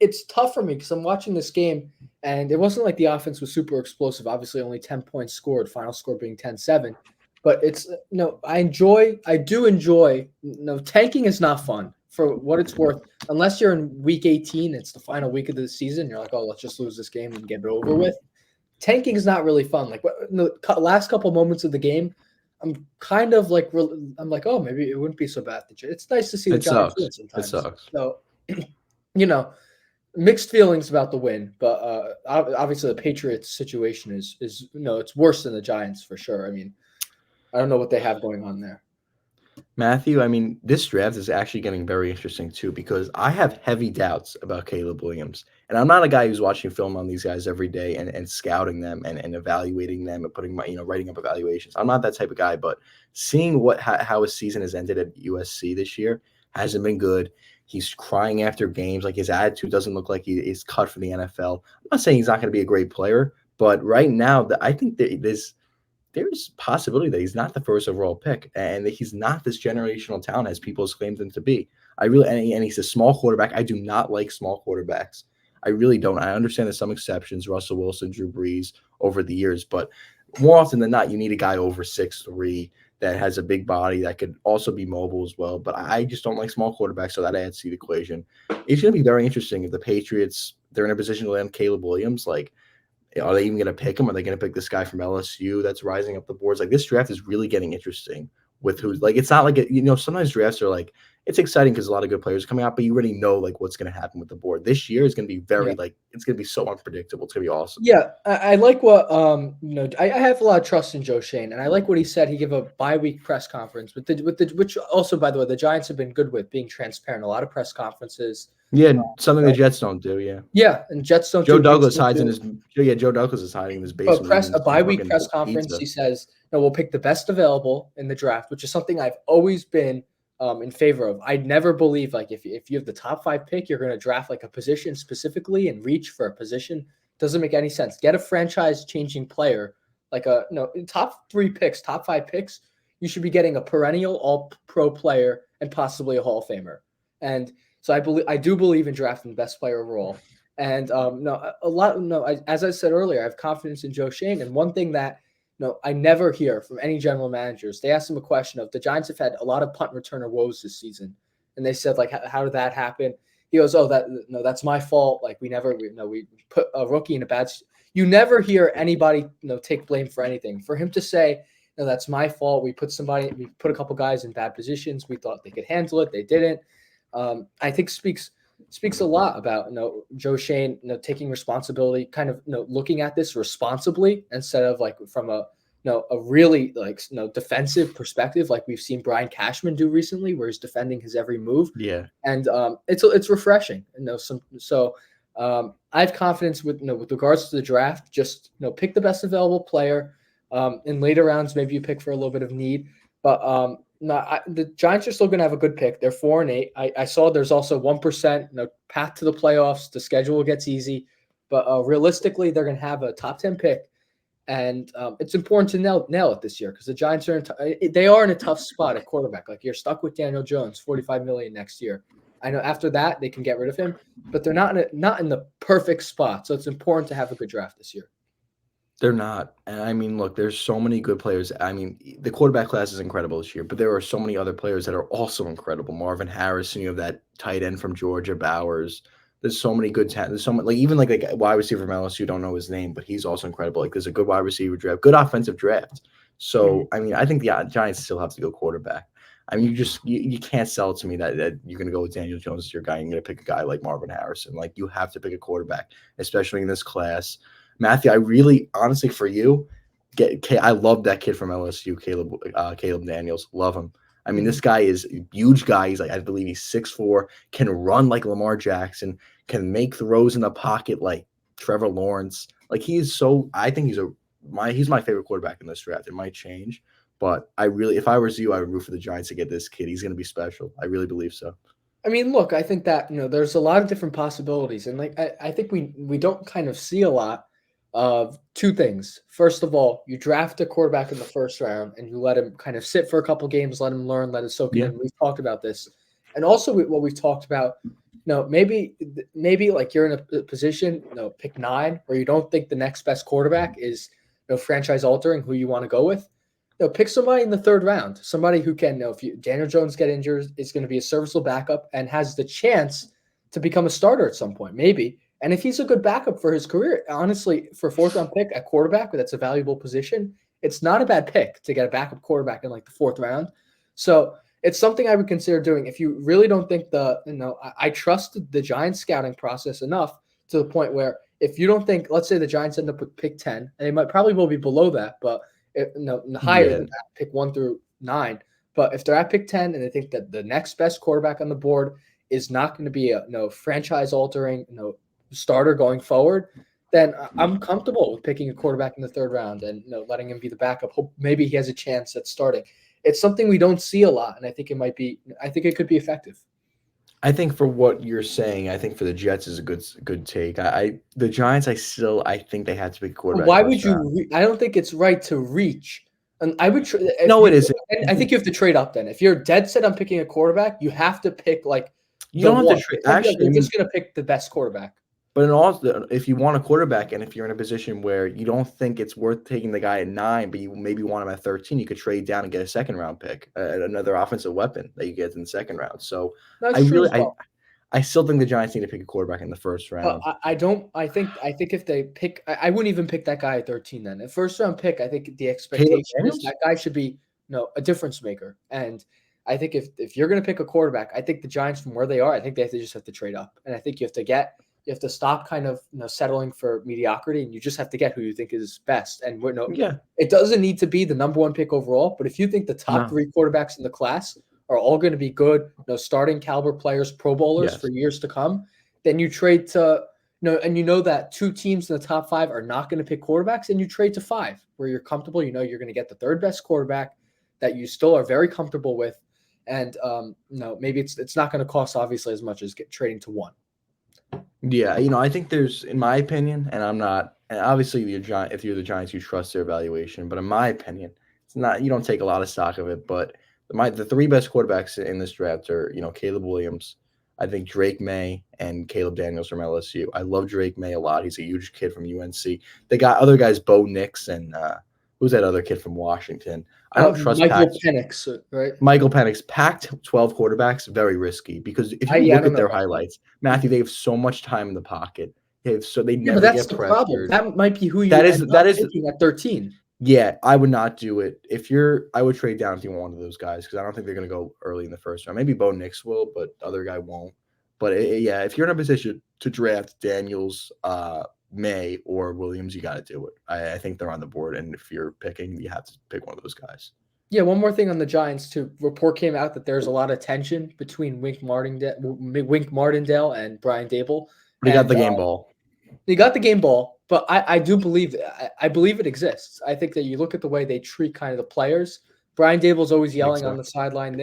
it's tough for me because I'm watching this game, and it wasn't like the offense was super explosive. Obviously, only 10 points scored, final score being 10-7. But it's I do enjoy. Tanking is not fun for what it's worth. Unless you're in week 18, it's the final week of the season. You're like, oh, let's just lose this game and get it over with. Tanking is not really fun. Like in the last couple moments of the game, I'm kind of like, I'm like, oh, maybe it wouldn't be so bad. It's nice to see the It Giants sucks. win It sometimes. sucks. So, mixed feelings about the win, but obviously the Patriots situation is it's worse than the Giants for sure. I mean, I don't know what they have going on there. Matthew, I mean, this draft is actually getting very interesting too because I have heavy doubts about Caleb Williams. And I'm not a guy who's watching film on these guys every day and scouting them and evaluating them and putting writing up evaluations. I'm not that type of guy, but seeing how his season has ended at USC this year hasn't been good. He's crying after games. Like his attitude doesn't look like he is cut for the NFL. I'm not saying he's not going to be a great player, but right now, I think that there's possibility that he's not the first overall pick and that he's not this generational talent as people have claimed him to be. I really and he's a small quarterback. I do not like small quarterbacks. I really don't. I understand there's some exceptions, Russell Wilson, Drew Brees over the years, but more often than not, you need a guy over 6'3" that has a big body that could also be mobile as well. But I just don't like small quarterbacks, so that adds to the equation. It's going to be very interesting if the Patriots they're in a position to land Caleb Williams. Like, are they even going to pick him? Are they going to pick this guy from LSU that's rising up the boards? Like this draft is really getting interesting with who's like, it's not like, sometimes drafts are like, it's exciting because a lot of good players are coming out, but you already know like what's going to happen with the board. This year is going to be very it's going to be so unpredictable. It's going to be awesome. Yeah, I like what I have a lot of trust in Joe Shane, and I like what he said. He gave a bye-week press conference which also, by the way, the Giants have been good with being transparent. A lot of press conferences. Yeah, something the Jets don't do. Yeah. Yeah, and Jets don't. Joe Douglas hides in his. Yeah, Joe Douglas is hiding in his basement. A bye-week press conference. He says, "No, we'll pick the best available in the draft," which is something I've always been in favor of. I never believe like if you have the top 5 pick, you're going to draft like a position specifically and reach for a position. Doesn't make any sense. Get a franchise-changing player like top 3 picks, top 5 picks. You should be getting a perennial All-Pro player and possibly a Hall of Famer. And so I do believe in drafting the best player overall. And as I said earlier, I have confidence in Joe Shane. And one thing that I never hear from any general managers, they asked him a question of the Giants have had a lot of punt returner woes this season, and they said like, how did that happen? He goes, oh, that's my fault. Like we put a rookie in a bad. You never hear anybody take blame for anything. For him to say, no, that's my fault. We put a couple guys in bad positions. We thought they could handle it. They didn't. I think speaks a lot about Joe Shane taking responsibility, kind of looking at this responsibly instead of like from a really like defensive perspective, like we've seen Brian Cashman do recently, where he's defending his every move. Yeah, and it's refreshing. I have confidence with regards to the draft. Just pick the best available player. In later rounds, maybe you pick for a little bit of need, but the Giants are still going to have a good pick. They're 4-8. I saw there's also 1% path to the playoffs. The schedule gets easy, but realistically, they're going to have a top 10 pick, and it's important to nail it this year because the Giants are they are in a tough spot at quarterback. Like you're stuck with Daniel Jones, $45 million next year. I know after that they can get rid of him, but they're not in the perfect spot. So it's important to have a good draft this year. they're not. And I mean, look, there's so many good players. I mean, the quarterback class is incredible this year, but there are so many other players that are also incredible. Marvin Harrison, you have that tight end from Georgia, Bowers. There's so many good talent. There's so many, like even like a wide receiver from LSU, don't know his name, but he's also incredible. Like there's a good wide receiver draft, good offensive draft. So I mean, I think the Giants still have to go quarterback. I mean, you can't sell it to me that you're going to go with Daniel Jones as your guy. You're going to pick a guy like Marvin Harrison. Like you have to pick a quarterback, especially in this class. Matthew, I really, honestly, for you, I love that kid from LSU, Caleb Daniels. Love him. I mean, this Mhm. guy is a huge guy. He's like, I believe he's 6'4", can run like Lamar Jackson, can make throws in the pocket like Trevor Lawrence. Like he is so. I think he's my favorite quarterback in this draft. It might change, but if I was you, I would root for the Giants to get this kid. He's going to be special. I really believe so. I mean, look, I think that there's a lot of different possibilities, and like I think we don't kind of see a lot of two things. First of all, you draft a quarterback in the first round, and you let him kind of sit for a couple games, let him learn, let it soak it Yeah, in. We've talked about this, and also what we've talked about. Maybe like you're in a position, pick 9, where you don't think the next best quarterback is franchise altering who you want to go with. Pick somebody in the third round, somebody who can, if Daniel Jones get injured, is going to be a serviceable backup and has the chance to become a starter at some point, maybe. And if he's a good backup for his career, honestly, for a fourth round pick at quarterback, that's a valuable position. It's not a bad pick to get a backup quarterback in like the fourth round. So it's something I would consider doing. If you really don't think I trust the Giants scouting process enough to the point where if you don't think, let's say the Giants end up with pick 10, and they might probably will be below that, but higher yeah. than that, pick 1 through 9. But if they're at pick 10 and they think that the next best quarterback on the board is not going to be a franchise altering starter going forward, then I'm comfortable with picking a quarterback in the third round and letting him be the backup. Hope maybe he has a chance at starting. It's something we don't see a lot, and I think it could be effective. I think for what you're saying, I think for the Jets is a good take. The Giants, I think they had to pick a But quarterback why would first you? round. I don't think it's right to reach. And I would if No, you. it isn't. And I think you have to trade up. Then, if you're dead set on picking a quarterback, you have to pick like You the don't have to one. trade. It can't be like Actually, I we're mean, just gonna pick the best quarterback. but in all, if you want a quarterback, and if you're in a position where you don't think it's worth taking the guy at 9, but you maybe want him at 13, you could trade down and get a second round pick, another offensive weapon that you get in the second round. So, I That's true really, as well. I still think the Giants need to pick a quarterback in the first But round. I don't. I think if they pick, I wouldn't even pick that guy at 13. Then a first round pick, I think the Caleb expectation is Daniels. that guy should be a difference maker. And I think if you're going to pick a quarterback, I think the Giants from where they are, I think they just have to trade up. And I think you have to stop kind of settling for mediocrity, and you just have to get who you think is best. And Yeah. it doesn't need to be the number one pick overall, but if you think the top No. 3 quarterbacks in the class are all going to be good, starting caliber players, Pro Bowlers for Yes. years to come, then you trade to and that 2 teams in the top 5 are not going to pick quarterbacks, and you trade to 5 where you're comfortable. You're going to get the third best quarterback that you still are very comfortable with, and maybe it's not going to cost obviously as much as trading to 1. Yeah, I think there's, in my opinion, and I'm not, and obviously if you're the Giants, you trust their evaluation, but in my opinion, it's not. You don't take a lot of stock of it, but the 3 best quarterbacks in this draft are, Caleb Williams, I think Drake May, and Caleb Daniels from LSU. I love Drake May a lot. He's a huge kid from UNC. They got other guys, Bo Nix, and who's that other kid from Washington? I don't trust Michael Pac. Penix, right? Michael Penix, packed 12 quarterbacks, very risky because if you I look don't at know their about that. highlights, Matthew, they have so much time in the pocket. They Yeah, but never that's get the problem. pressured. That might be who you That is end up that is picking at 13. yeah, I would not do it. I would trade down if you want one of those guys because I don't think they're going to go early in the first round. Maybe Bo Nix will, but the other guy won't. But yeah, if you're in a position to draft Daniels, May, or Williams, you got to do it. I think they're on the board, and if you're picking, you have to pick one of those guys. Yeah, one more thing on the Giants too. Report came out that there's a lot of tension between Wink Martindale and Brian Dable, But he got and the game ball. they got the game ball. But I do believe I believe it exists. I think that you look at the way they treat kind of the players. Brian Dable's always I think yelling on so. the sideline.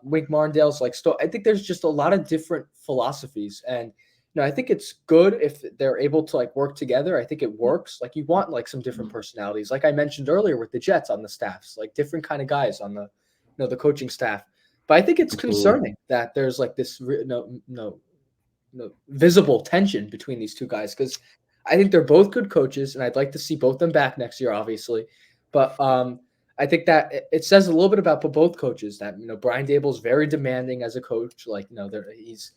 Wink Martindale's like still. I think there's just a lot of different philosophies, and I think it's good if they're able to like work together. I think it works. Like you want like some different personalities, like I mentioned earlier with the Jets on the staffs, like different kind of guys on the the coaching staff. But I think it's Absolutely. concerning that there's like this visible tension between these two guys because I think they're both good coaches, and I'd like to see both them back next year, obviously. But I think that it says a little bit about both coaches that Brian Dable is very demanding as a coach. Like he's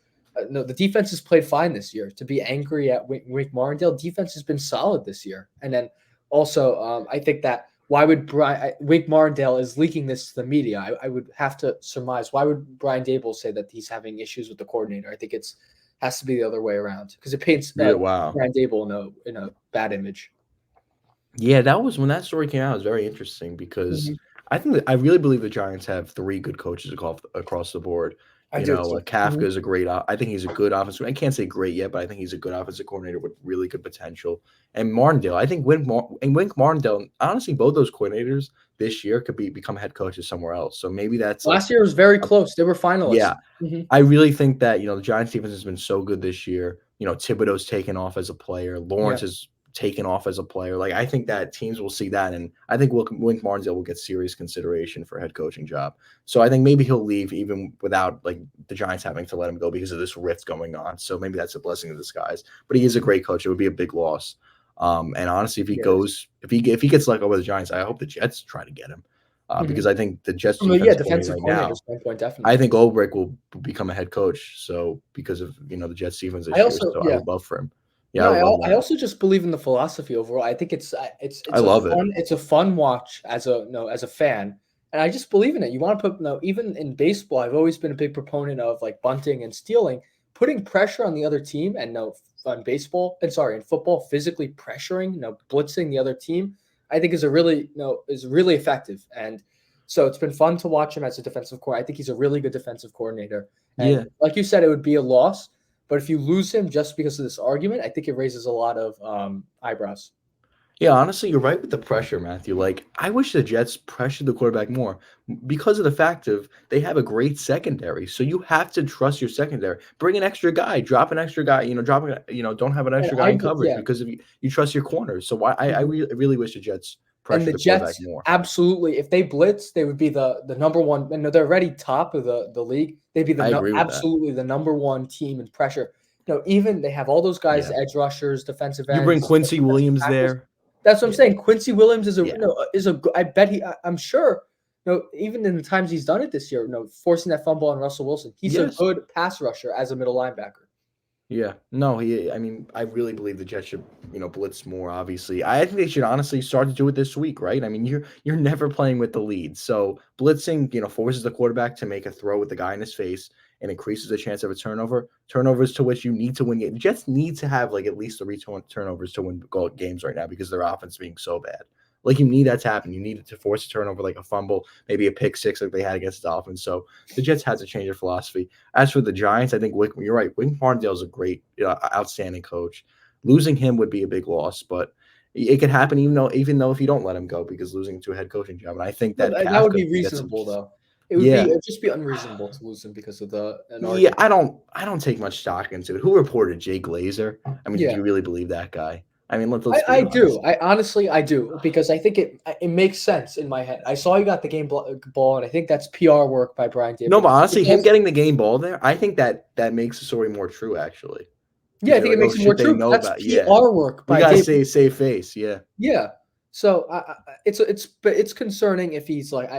no, the defense has played fine this year. To be angry at Wink Martindale, defense has been solid this year. And then also, I think that why would Wink Martindale is leaking this to the media? I would have to surmise why would Brian Dable say that he's having issues with the coordinator? I think it's has to be the other way around because it paints Yeah, wow. Brian Dable in a bad image. Yeah, that was when that story came out, it was very interesting because Mhm. I think that I really believe the Giants have 3 good coaches across the board. I do too. Kafka Mhm. is a great I think he's a good offensive I can't say great yet, but I think he's a good offensive coordinator with really good potential. And Martindale, I think Wink Martindale, honestly, both those coordinators this year could become head coaches somewhere else. So maybe that's like Last year was very a close. They were finalists. yeah. Mhm. I really think that, the Giants defense has been so good this year. Thibodeau's taken off as a player. Yeah. Lawrence has taken off as a player. Like, I think that teams will see that, and I think Wink Martindale will get serious consideration for a head coaching job. So I think maybe he'll leave even without like the Giants having to let him go because of this rift going on. So maybe that's a blessing in disguise. But he is a great coach. It would be a big loss. And honestly, Yeah, it is. if he gets let go by the Giants, I hope the Jets try to get him Mhm. because I think the Jets From a yeah, defense coordinator defensive right coordinator now standpoint, I definitely. think Ulbrich will become a head coach, so because of, the Jets defense I this year, also so I yeah. would love for him. Yeah, I No, would love I that. also just believe in the philosophy overall. I think I it's a love it. fun watch as a as a fan, and I just believe in it. You want to put no even in baseball. I've always been a big proponent of like bunting and stealing, putting pressure on the other team, and no on baseball and sorry in football, physically pressuring, blitzing the other team. I think is a really is really effective, and so it's been fun to watch him as a defensive coordinator. I think he's a really good defensive coordinator, Yeah. and like you said, it would be a loss but if you lose him just because of this argument, I think it raises a lot of eyebrows. Yeah, honestly, you're right with the pressure, Matthew. Like, I wish the Jets pressured the quarterback more because of the fact of they have a great secondary. So you have to trust your secondary. Bring an extra guy, drop an extra guy, don't have an And extra guy in coverage because of you trust your corners. So why mhm. I really wish the Jets And pressured the the quarterback Jets more. absolutely, if they blitz, they would be the number one. And they're already top of the league. They'd be the I agree with that. absolutely the number one team in pressure. Even they have all those guys, Yeah. edge rushers, defensive You bring ends, Quincy defensive Williams tackles. there. That's what I'm Yeah. saying. Quincy Williams is a Yeah. I bet I'm sure. Even in the times he's done it this year, forcing that fumble on Russell Wilson, he's a Yes. good pass rusher as a middle linebacker. Yeah. No, I mean, I really believe the Jets should, blitz more, obviously. I think they should honestly start to do it this week, right? I mean, you're never playing with the lead. So blitzing, forces the quarterback to make a throw with the guy in his face and increases the chance of a turnover. Turnovers to which you need to win. The Jets need to have like at least 3 turnovers to win games right now because their offense being so bad. Like you need that to happen. You need to force a turnover, like a fumble, maybe a pick six like they had against the Dolphins. So the Jets had to change their philosophy. As for the Giants, I think you're right. Wink Martindale is a great, outstanding coach. Losing him would be a big loss, but it could happen even though if you don't let him go because losing to a head coaching job. And I think No, that that would Kafka be could get some. reasonable though. Yeah, It would just be unreasonable to lose him because of the an yeah. argument. I don't take much stock into it. Who reported Jay Glazer? I mean, do Yeah. you really believe that guy? I mean, let's be I honest. do. I honestly I do because I think it makes sense in my head. I saw you got the ball, and I think that's PR work by Brian No, Dable. but honestly, him Because getting the game ball there, I think that makes the story more true actually, yeah, because I you're think it like, oh makes it more shit, they true. know That's about yeah. PR work We by gotta Dable. save face. Yeah. Yeah. So but it's concerning if he's like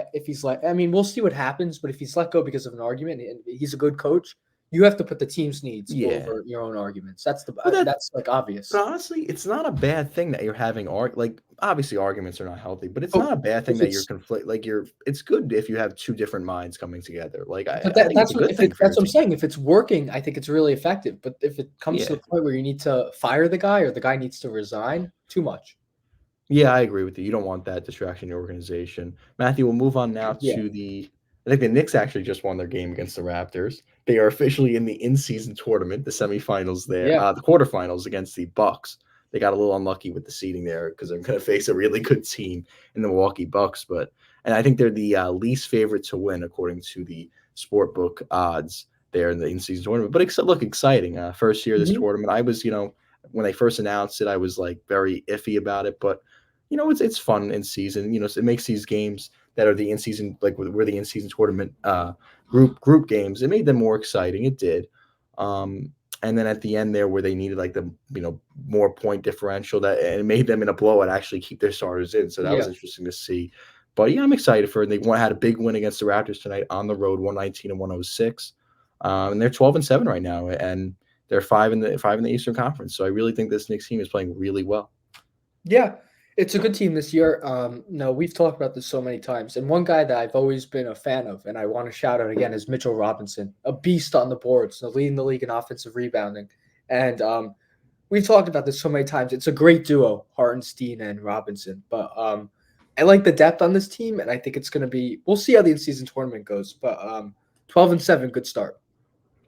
I mean we'll see what happens, but if he's let go because of an argument and he's a good coach, you have to put the team's needs Yeah. over your own arguments. That's But that's like obvious. honestly, it's not a bad thing that you're having like obviously arguments are not healthy, but it's But not a bad thing if that you're it's conflict like it's good if you have two different minds coming together. Like but I think it's a that's what good if thing it for your that's what I'm team. saying. If it's working, I think it's really effective. But if it comes to Yeah. the point where you need to fire the guy or the guy needs to resign, too much. Yeah, I agree with you. You don't want that distraction in your organization. Matthew, we'll move on now Yeah. to I think the Knicks actually just won their game against the Raptors. They are officially in the in-season tournament, the semifinals there, Yeah. the quarterfinals against the Bucks. They got a little unlucky with the seeding there because they're going to face a really good team in the Milwaukee Bucks. And I think they're the least favorite to win according to the sportbook odds there in the in-season tournament. But look, exciting. First year of this Mhm. tournament, I was, when they first announced it, I was like very iffy about it, but it's fun in season. So it makes these games that are the in season, like where the in season tournament group games. It made them more exciting. It did. Um, and then at the end there, where they needed like the more point differential, that and it made them in a blowout actually keep their starters in. So that was Yeah. interesting to see. But yeah, I'm excited for it. They had a big win against the Raptors tonight on the road, 119 and 106, and they're 12-7 right now, and they're five in the Eastern Conference. So I really think this Knicks team is playing really well. Yeah. It's a good team this year. No, we've talked about this so many times, and one guy that I've always been a fan of, and I want to shout out again, is Mitchell Robinson, a beast on the boards, leading the league in offensive rebounding. And we've talked about this so many times. It's a great duo, Hartenstein and Robinson. But I like the depth on this team, and I think it's going to be. We'll see how the in-season tournament goes, but 12-7, good start.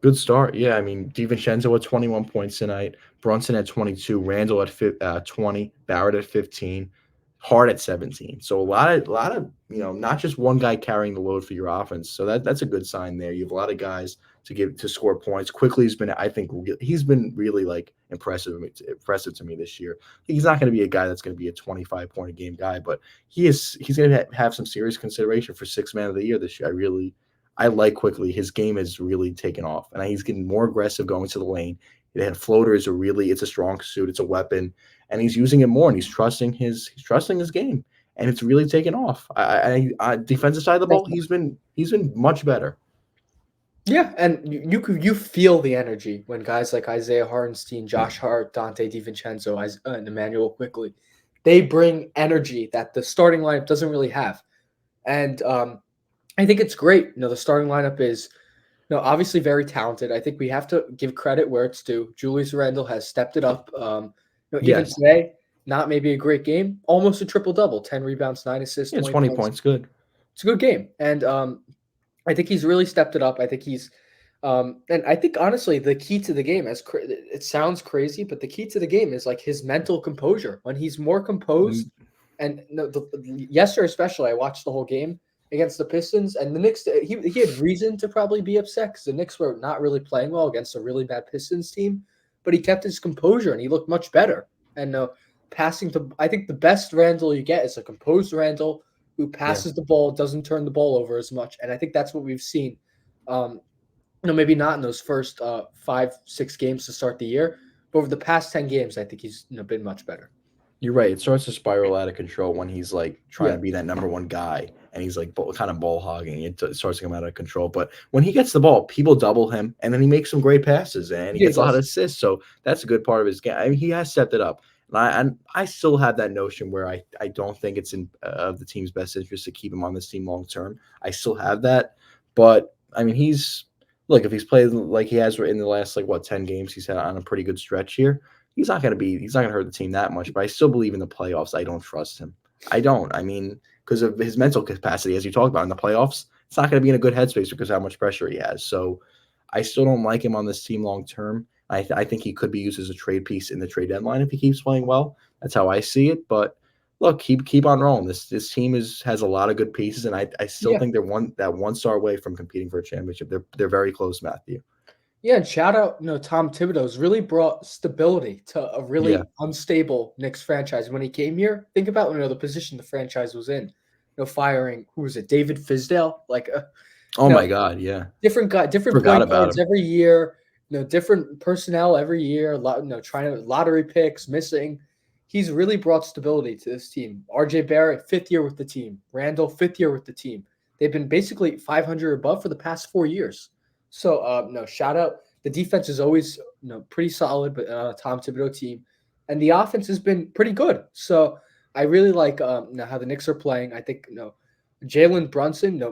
Good start. Yeah, I mean, DiVincenzo at 21 points tonight, Brunson at 22, Randall at 20, Barrett at 15, Hart at 17. So a lot of not just one guy carrying the load for your offense. So that's a good sign there. You have a lot of guys to score points. Quickly has been, I think, he's been really like impressive to me this year. He's not going to be a guy that's going to be a 25-point a game guy, but he's going to have some serious consideration for sixth man of the year this year. I like Quickly. His game has really taken off, and he's getting more aggressive going to the lane. They had floaters it's a strong suit, it's a weapon, and he's using it more. And he's trusting his game, and it's really taken off. Defensive side of the ball, he's been much better. Yeah, and you feel the energy when guys like Isaiah Hartenstein, Josh Hart, Dante DiVincenzo, and Emmanuel Quickly, they bring energy that the starting lineup doesn't really have, and I think it's great. The starting lineup is, obviously very talented. I think we have to give credit where it's due. Julius Randle has stepped it up. Even Yes, today, not maybe a great game, almost a triple double, 10 rebounds, 9 assists, yeah, 20 20 points. points, good. It's a good game, and I think he's really stepped it up. I think he's, and I think honestly, the key to the game, it sounds crazy, but the key to the game is like his mental composure. When he's more composed, and yesterday especially, I watched the whole game against the Pistons, and the Knicks. He had reason to probably be upset because the Knicks were not really playing well against a really bad Pistons team, but he kept his composure and he looked much better. And passing to, I think the best Randall you get is a composed Randall who Yeah. passes the ball, doesn't turn the ball over as much. And I think that's what we've seen. Maybe not in those first 5-6 games to start the year, but over the past 10 games, I think he's been much better. You're right. It starts to spiral out of control when he's like trying Yeah, to be that number one guy, and he's like kind of ball hogging. It starts to come out of control. But when he gets the ball, people double him, and then he makes some great passes, and he yeah, he gets a lot of does. assists. So that's a good part of his game. I mean, he has stepped it up. And I still have that notion where I don't think it's in of the team's best interest to keep him on this team long term. I still have that, but I mean, if he's played like he has in the last 10 games, he's had on a pretty good stretch here. He's not gonna hurt the team that much, but I still believe in the playoffs. I don't trust him. I don't. I mean, because of his mental capacity, as you talked about in the playoffs, it's not gonna be in a good headspace because of how much pressure he has. So I still don't like him on this team long term. I think he could be used as a trade piece in the trade deadline if he keeps playing well. That's how I see it. But look, keep on rolling. This team has a lot of good pieces, and I still Yeah. think they're one star away from competing for a championship. They're very close, Matthew. Yeah, and shout out, Tom Thibodeau's really brought stability to a Yeah. really unstable Knicks franchise. When he came here, think about the position the franchise was in. Firing who was it, David Fizdale? Like, Oh you my know, God. Yeah. different Forgot point about guards him. every year. Different personnel every year. Trying to lottery picks missing. He's really brought stability to this team. RJ Barrett, 5th year with the team. Randall, 5th year with the team. They've been basically 500 or above for the past 4 years. So, no, shout out. The defense is always pretty solid, but Tom Thibodeau team, and the offense has been pretty good. So I really like how the Knicks are playing. I think Jalen Brunson.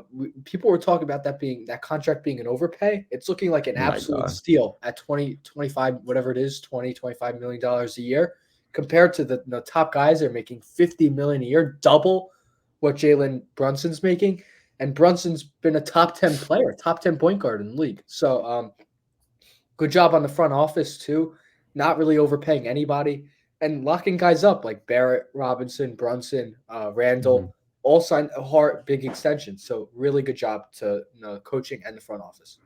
People were talking about that contract being an overpay. It's looking like an Oh my absolute God. steal at 20, 25, whatever it is, 20, $25 million a year, compared to the top guys are making 50 million a year, double what Jalen Brunson's making. And Brunson's been a top 10 player, top 10 point guard in the league. So good job on the front office too, not really overpaying anybody and locking guys up like Barrett, Robinson, Brunson, Mhm. Randall, all signed a hard big extension. So really good job to coaching and the front office.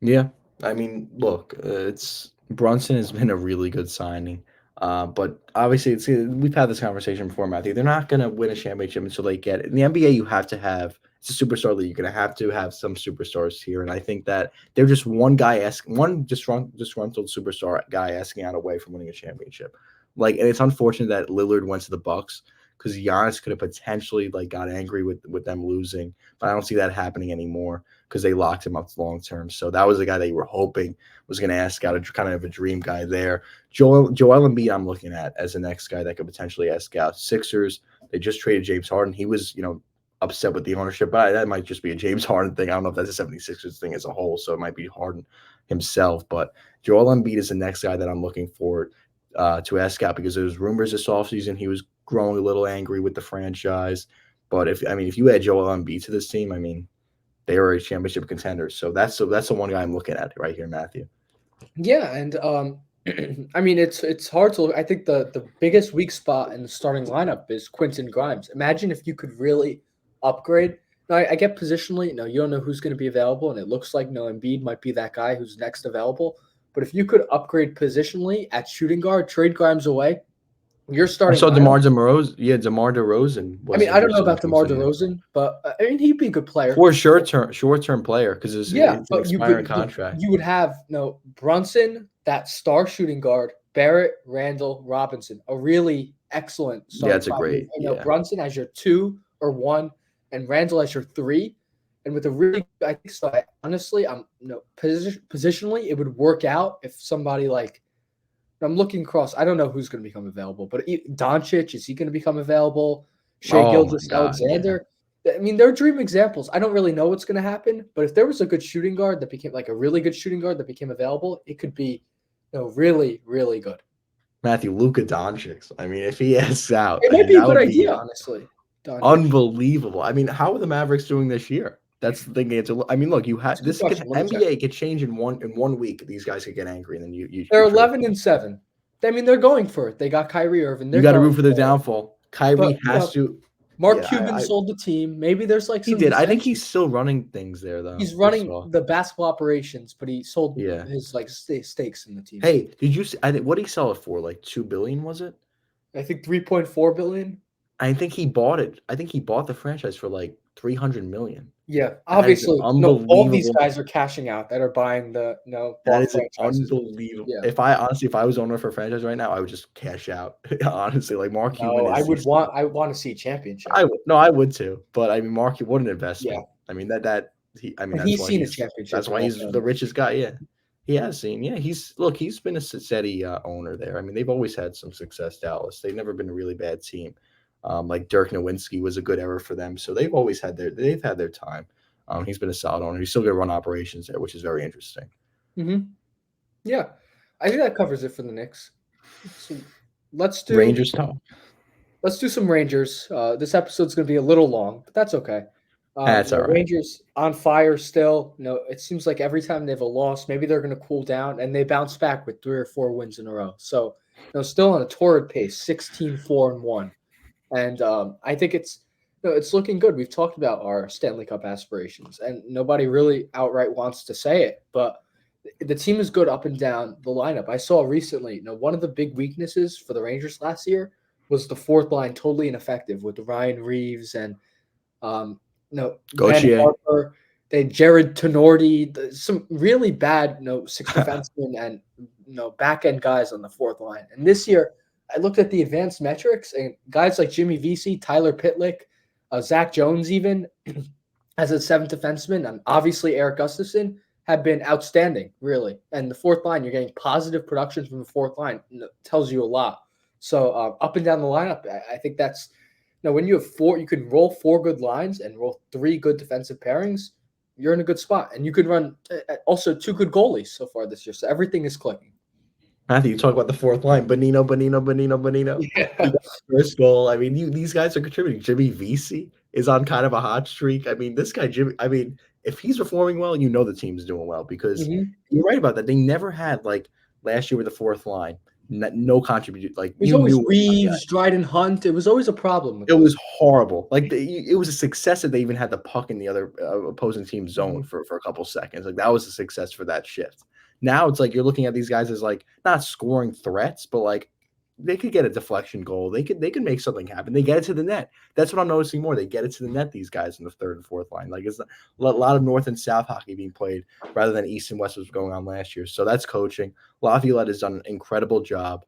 Yeah, I mean, look, it's Brunson has been a really good signing, but obviously, we've had this conversation before, Matthew. They're not going to win a championship until they get it. In the NBA. You have to have it's a superstar league. You're going to have some superstars here, and I think that they're just one disgruntled superstar guy asking out away from winning a championship. And it's unfortunate that Lillard went to the Bucks because Giannis could have potentially like got angry with them losing, but I don't see that happening anymore because they locked him up long term. So that was the guy they were hoping was going to ask out, a kind of a dream guy there. Joel Embiid, I'm looking at as the next guy that could potentially ask out. Sixers, they just traded James Harden. He was, upset with the ownership, but that might just be a James Harden thing. I don't know if that's a 76ers thing as a whole, so it might be Harden himself. But Joel Embiid is the next guy that I'm looking for to ask out because there's rumors this offseason he was growing a little angry with the franchise. But if you add Joel Embiid to this team, they are a championship contender. So that's the one guy I'm looking at right here, Matthew. Yeah, and it's hard to look. I think the biggest weak spot in the starting lineup is Quentin Grimes. Imagine if you could really upgrade. Now, I get positionally, you don't know who's going to be available, and it looks like Embiid might be that guy who's next available. But if you could upgrade positionally at shooting guard, trade Grimes away, you're I starting saw lineup. DeMar DeRozan I don't was know about linked DeMar to him. DeRozan, but he'd be a good player. For a short-term player because it's an expiring contract. You would have Brunson, that star shooting guard, Barrett, Randall, Robinson, a really excellent starting. Yeah, it's a great. Brunson as your 2 or 1, and Randall as your 3, and with a really, I think so. Honestly, positionally, it would work out if somebody like. I'm looking across. I don't know who's going to become available, but Doncic, is he going to become available? Shea Gilgeous-Alexander. Yeah. They're dream examples. I don't really know what's going to happen, but if there was a good shooting guard that became like a really good shooting guard that became available, it could be, really, really good. Matthew, Luka Doncic. If he asks out, it might be a good idea, honestly. Doncic. Unbelievable. How are the Mavericks doing this year? That's the thing. Look, you had this. NBA could change in one week. These guys could get angry, and then they're 11-7. They're going for it. They got Kyrie Irving. You got to root for their downfall. Kyrie has to. Mark Cuban sold the team. Maybe there's like he did. I think he's still running things there though. He's running the basketball operations, but he sold his stakes in the team. Hey, did you see? What did he sell it for? Like $2 billion, was it? I think $3.4 billion. I think he bought it. I think he bought the franchise for like $300 million. Yeah, obviously, all these guys are cashing out that are buying the That is unbelievable. Yeah. If I was owner for a franchise right now, I would just cash out. Honestly, like Mark Cuban. I want to see championship. I would too. But Mark, what an investment. Yeah. He's seen a championship. That's why he's the richest guy. Yeah, he has seen. Yeah, he's been a steady owner there. They've always had some success. Dallas. They've never been a really bad team. Like Dirk Nowitzki was a good era for them. So they've always had their time. He's been a solid owner. He's still going to run operations there, which is very interesting. Mm-hmm. Yeah, I think that covers it for the Knicks. So let's do Rangers talk. Let's do some Rangers. This episode's going to be a little long, but that's okay. That's all right. Rangers on fire still. It seems like every time they have a loss, maybe they're going to cool down, and they bounce back with 3 or 4 wins in a row. So, still on a torrid pace, 16-4-1. And I think it's looking good. We've talked about our Stanley Cup aspirations, and nobody really outright wants to say it, but the team is good up and down the lineup. I saw recently, one of the big weaknesses for the Rangers last year was the fourth line totally ineffective with Ryan Reeves and Ben Harper. They had Jared Tenorti, some really bad six defensemen and back end guys on the fourth line. And this year, I looked at the advanced metrics, and guys like Jimmy Vesey, Tyler Pitlick, Zach Jones even as a 7th defenseman, and obviously Eric Gustafson have been outstanding, really. And the fourth line, you're getting positive production from the fourth line. It tells you a lot. So up and down the lineup, I think that's when you have 4, you can roll 4 good lines and roll 3 good defensive pairings. You're in a good spot, and you could run also 2 good goalies so far this year. So everything is clicking. Matthew, you talk about the fourth line, Bonino. Yeah. First goal. These guys are contributing. Jimmy Vesey is on kind of a hot streak. This guy, Jimmy. If he's performing well, the team's doing well because you're right about that. They never had like last year with the fourth line, no contribution. Like it was always Reeves, Dryden Hunt. It was always a problem. It was horrible. Like it was a success that they even had the puck in the other opposing team's zone for a couple seconds. Like that was a success for that shift. Now it's like you're looking at these guys as like not scoring threats, but like they could get a deflection goal. They could make something happen. They get it to the net. That's what I'm noticing more. They get it to the net, these guys in the third and fourth line. Like it's a lot of north and south hockey being played rather than east and west was going on last year. So that's coaching. Laviolette has done an incredible job.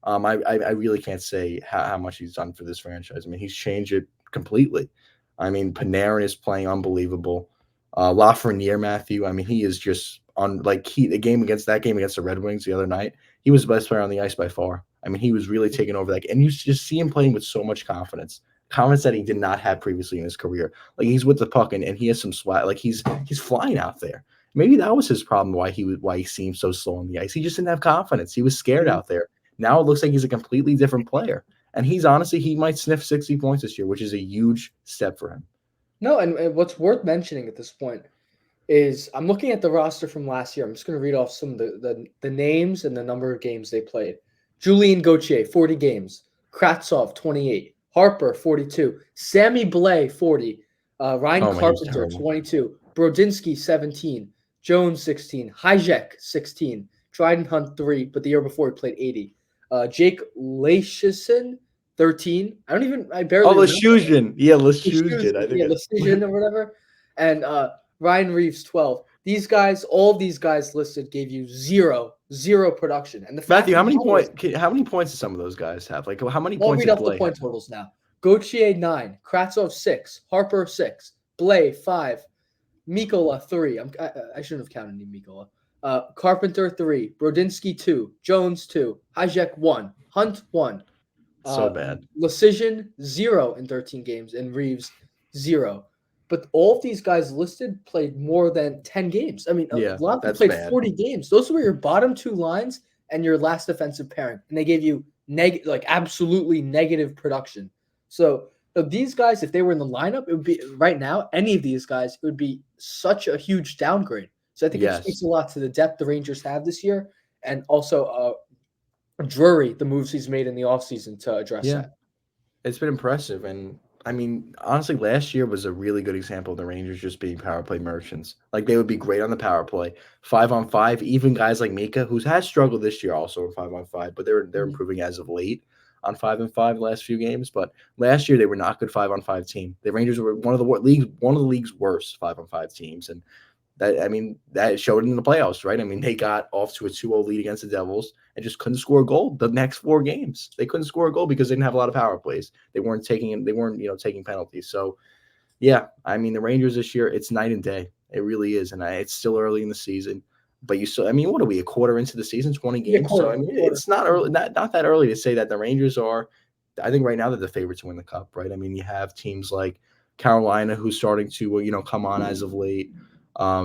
I really can't say how much he's done for this franchise. I mean, he's changed it completely. I mean, Panarin is playing unbelievable. Lafreniere, Matthew. I mean, he is just on like the game against the Red Wings the other night. He was the best player on the ice by far. I mean, he was really taking over that, and you just see him playing with so much confidence that he did not have previously in his career. Like he's with the puck and he has some swag. Like he's flying out there. Maybe that was his problem why he seemed so slow on the ice. He just didn't have confidence. He was scared Mhm. out there. Now it looks like he's a completely different player. And he's honestly, he might sniff 60 points this year, which is a huge step for him. No, and what's worth mentioning at this point is I'm looking at the roster from last year. I'm just going to read off some of the names and the number of games they played. Julien Gauthier, 40 games. Kratsov, 28. Harper, 42. Sammy Blais, 40. Ryan Oh man, he's Carpenter, terrible. 22. Brodzinski, 17. Jones, 16. Hajek, 16. Dryden Hunt, 3, but the year before he played 80. Jake Leishison, 13. I Oh, barely remember. Lashuzhin. Yeah, Lecision, Lashuzhin. I think yeah, Lecision or whatever, and Ryan Reeves 12. These guys, all of these guys listed, gave you zero production. And the fact Matthew, of the matter is, how many points do some of those guys have? Like how many I'll points read did off the Blay have? point totals now. Gauthier 9, Kratsov 6, Harper 6, Blais 5, Mikola 3. I shouldn't have counted any Mikola. Carpenter 3, Brodzinski 2, Jones 2, Hajek 1, Hunt 1, So bad. Lecision 0 in 13 games, and Reeves 0. But all of these guys listed played more than 10 games. I mean, a Yeah, lot of them that's played bad. 40 games. Those were your bottom two lines and your last defensive pairing, and they gave you absolutely negative production. So these guys, if they were in the lineup, it would be right now. Any of these guys, it would be such a huge downgrade. So I think it speaks Yes. a lot to the depth the Rangers have this year, and also Drury, the moves he's made in the offseason to address Yeah. that. It's been impressive, and I mean, honestly, last year was a really good example of the Rangers just being power play merchants. Like they would be great on the power play, 5-on-5. Even guys like Mika, who's has struggled this year also in 5-on-5, but they're Mhm. improving as of late on 5-on-5 the last few games. But last year they were not good 5-on-5 team. The Rangers were one of the league's worst 5-on-5 teams, and that showed in the playoffs, right? I mean, they got off to a 2-0 lead against the Devils and just couldn't score a goal the next 4 games. They couldn't score a goal because they didn't have a lot of power plays. They weren't taking penalties. So yeah, I mean the Rangers this year, it's night and day. It really is, and it's still early in the season. But you still, I mean, what are we, a quarter into the season, 20 Yeah, games? So I quarter, mean, quarter. it's not early, not that early to say that the Rangers are. I think right now they're the favorite to win the cup, right? I mean, you have teams like Carolina who's starting to come on as of late.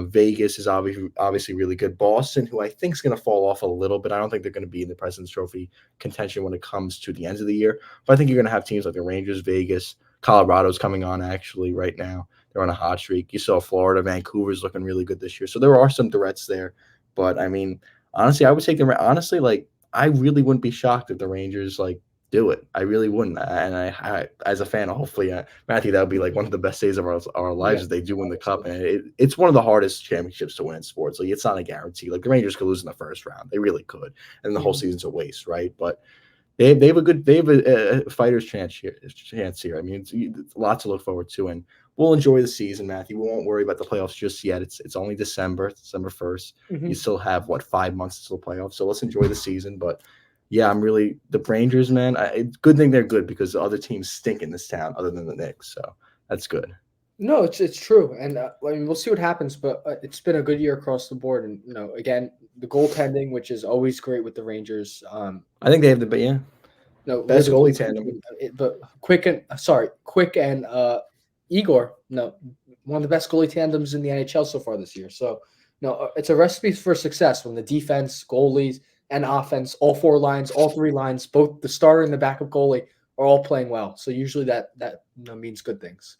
Vegas is obviously really good. Boston, who I think is going to fall off a little bit. I don't think they're going to be in the President's Trophy contention when it comes to the end of the year. But I think you're going to have teams like the Rangers, Vegas, Colorado's coming on actually right now. They're on a hot streak. You saw Florida, Vancouver's looking really good this year. So there are some threats there. But I mean, honestly, I would take the honestly like I really wouldn't be shocked if the Rangers like do it. I really wouldn't. And I as a fan, hopefully, Matthew, that would be like one of the best days of our Yeah, lives if they do win the cup. obviously. And it's one of the hardest championships to win in sports. Like it's not a guarantee. Like the Rangers could lose in the first round. They really could. And the whole Mhm. season's a waste, right? But they have a fighter's chance here. I mean, it's a lot to look forward to, and we'll enjoy the season, Matthew. We won't worry about the playoffs just yet. It's only December 1st. You Mhm. still have 5 months till the playoffs, so let's enjoy the season. But yeah, I'm really the Rangers, man. It's good thing they're good because the other teams stink in this town, other than the Knicks. So that's good. No, it's true, and I mean we'll see what happens, but it's been a good year across the board, and again the goaltending, which is always great with the Rangers. I think they have the No, best really goalie good tandem. between but Quick and Igor. No, one of the best goalie tandems in the NHL so far this year. So no, it's a recipe for success when the defense, goalies, and offense, all four lines, all three lines, both the starter and the backup goalie are all playing well. So usually that means good things.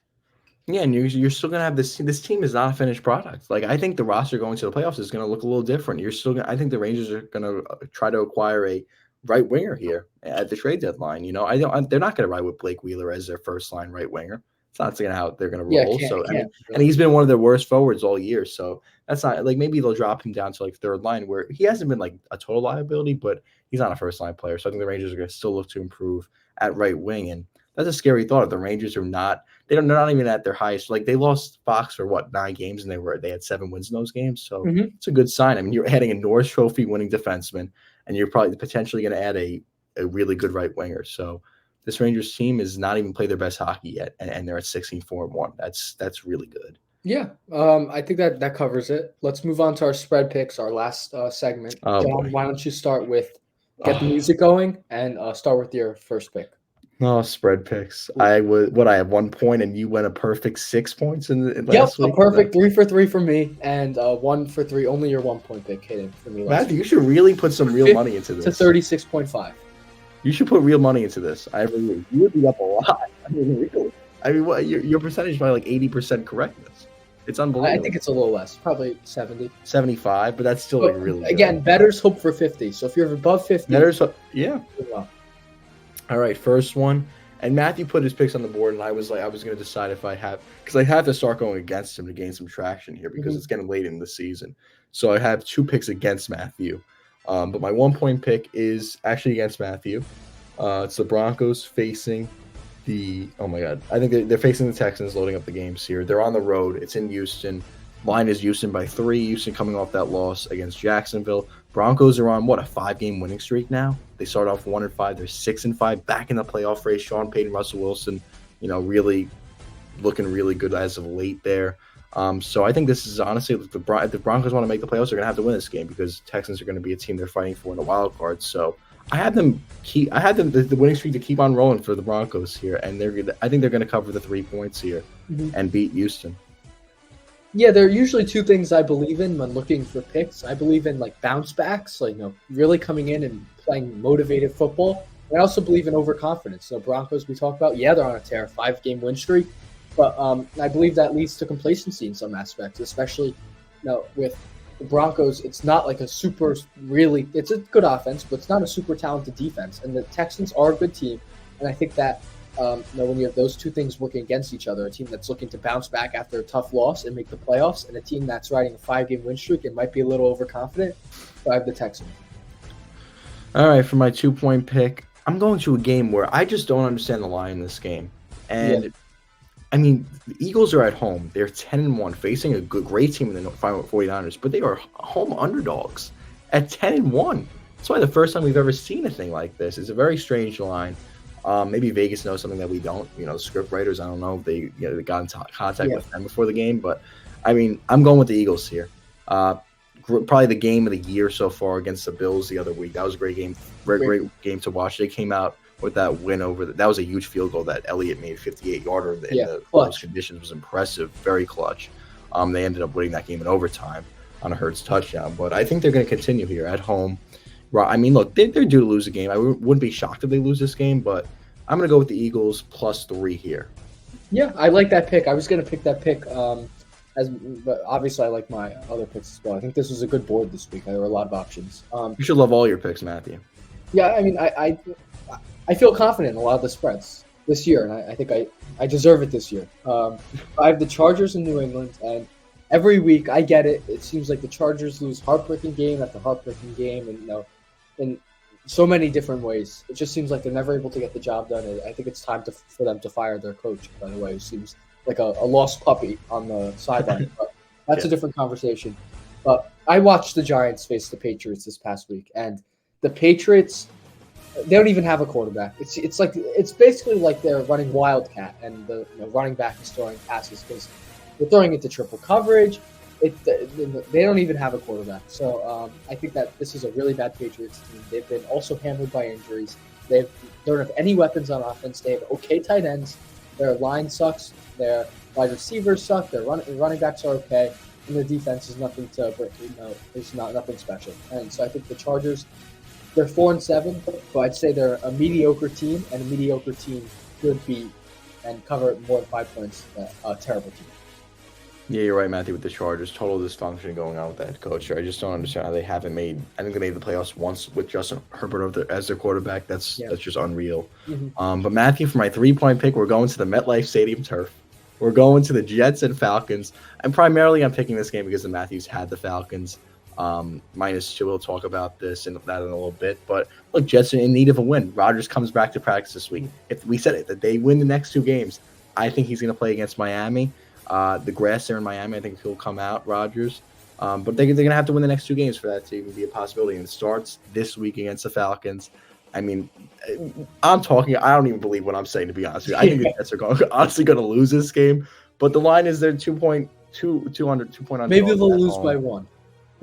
Yeah, and you're still gonna have this. This team is not a finished product. Like I think the roster going to the playoffs is gonna look a little different. You're still gonna. I think the Rangers are gonna try to acquire a right winger here at the trade deadline. I don't. They're not gonna ride with Blake Wheeler as their first line right winger. It's not gonna how they're gonna Yeah, roll. So I can't mean, and really. he's been one of their worst forwards all year. So that's not like maybe they'll drop him down to like third line where he hasn't been like a total liability, but he's not a first line player. So I think the Rangers are gonna still look to improve at right wing, and that's a scary thought. The Rangers are not they're not even at their highest. Like they lost Fox for what 9 games, and they had 7 wins in those games. So Mhm. it's a good sign. I mean, you're adding a Norris Trophy winning defenseman, and you're probably potentially going to add a a really good right winger. So this Rangers team has not even played their best hockey yet, and they're at 16-4-1. That's really good. Yeah, I think that covers it. Let's move on to our spread picks, our last segment. Oh John, boy. why don't you start with get the Oh, music going and start with your first pick? no spread picks. Yeah. I have 1 point, and you went a perfect 6 points in Yep, last a week. perfect 3 for 3 for me, and 1 for 3. Only your 1 point pick hidden for me last Matthew, you week. should really put some real money into To this. 36.5. You should put real money into this. I really, you would be up a lot. I mean, really. I mean, what your percentage is probably like 80% correctness. It's unbelievable. I think it's a little less, probably 70. 75, but that's still like really good. Again, bettors hope for 50. So if you're above 50, yeah. well. All right, first one. And Matthew put his picks on the board, and I was going to decide if I have, because I have to start going against him to gain some traction here because it's getting late in the season. So I have 2 picks against Matthew. But my 1 point pick is actually against Matthew. It's the Broncos facing oh my God. I think they're facing the Texans loading up the games here. They're on the road. It's in Houston. Line is Houston by 3. Houston coming off that loss against Jacksonville. Broncos are on, a 5-game winning streak now? They start off 1-5. They're 6-5, back in the playoff race. Sean Payton, Russell Wilson, really looking really good as of late there. So I think this is honestly, if the Broncos want to make the playoffs, they're going to have to win this game because Texans are going to be a team they're fighting for in the wild card. So I had them the winning streak to keep on rolling for the Broncos here, and I think they're going to cover the 3 points here and beat Houston. Yeah, there are usually 2 things I believe in when looking for picks. I believe in like bounce backs, like really coming in and playing motivated football. And I also believe in overconfidence. So Broncos we talked about, yeah, they're on a tear, 5-game win streak, but I believe that leads to complacency in some aspects, especially with the Broncos. It's not like it's a good offense, but it's not a super talented defense. And the Texans are a good team, and I think that. When you have those 2 things working against each other, a team that's looking to bounce back after a tough loss and make the playoffs, and a team that's riding a 5-game win streak and might be a little overconfident, I have the Texans. All right, for my 2-point pick, I'm going to a game where I just don't understand the line in this game. And, I mean, the Eagles are at home. They're 10-1, facing a great team in the 49ers, but they are home underdogs at 10-1. That's why the first time we've ever seen a thing like this. It's a very strange line. Maybe Vegas knows something that we don't. Script writers, I don't know if they got in contact with them before the game. But, I mean, I'm going with the Eagles here. Probably the game of the year so far against the Bills the other week. That was a great game. Great game to watch. They came out with that win over. That was a huge field goal that Elliott made, 58-yarder in the close conditions. Was impressive. Very clutch. They ended up winning that game in overtime on a Hurts touchdown. But I think they're going to continue here at home. I mean, look, they're due to lose a game. I wouldn't be shocked if they lose this game, but I'm going to go with the Eagles +3 here. Yeah, I like that pick. I was going to pick that pick, but obviously I like my other picks as well. I think this was a good board this week. There were a lot of options. You should love all your picks, Matthew. Yeah, I mean, I feel confident in a lot of the spreads this year, and I think I deserve it this year. I have the Chargers in New England, and every week I get it. It seems like the Chargers lose heartbreaking game after heartbreaking game, and in so many different ways. It just seems like they're never able to get the job done. And I think it's time for them to fire their coach, by the way, who seems like a lost puppy on the sideline. But that's a different conversation. But I watched the Giants face the Patriots this past week, and the Patriots, they don't even have a quarterback. It's basically like they're running wildcat, and the running back is throwing passes because they're throwing into triple coverage. They don't even have a quarterback. So I think that this is a really bad Patriots team. They've been also hammered by injuries. They don't have any weapons on offense. They have okay tight ends. Their line sucks. Their wide receivers suck. Their running backs are okay. And their defense is nothing it's not nothing special. And so I think the Chargers, they're 4-7, but I'd say they're a mediocre team, and a mediocre team could beat and cover more than 5 points a terrible team. Yeah, you're right, Matthew, with the Chargers. Total dysfunction going on with that head coach. I just don't understand how they haven't made – I think they made the playoffs once with Justin Herbert as their quarterback. That's just unreal. Mm-hmm. But, Matthew, for my 3-point pick, we're going to the MetLife Stadium turf. We're going to the Jets and Falcons. And primarily I'm picking this game because the Matthews had the Falcons. -2, we'll talk about this and that in a little bit. But, look, Jets are in need of a win. Rodgers comes back to practice this week. If we said it, that they win the next 2 games, I think he's going to play against Miami. The grass there in Miami, I think he'll come out, Rodgers. But they're going to have to win the next 2 games for that to even be a possibility. And it starts this week against the Falcons. I mean, I'm talking. I don't even believe what I'm saying, to be honest with you. I think the Jets are honestly going to lose this game, but the line is they're 2 point Maybe underdogs they'll at lose by home. one.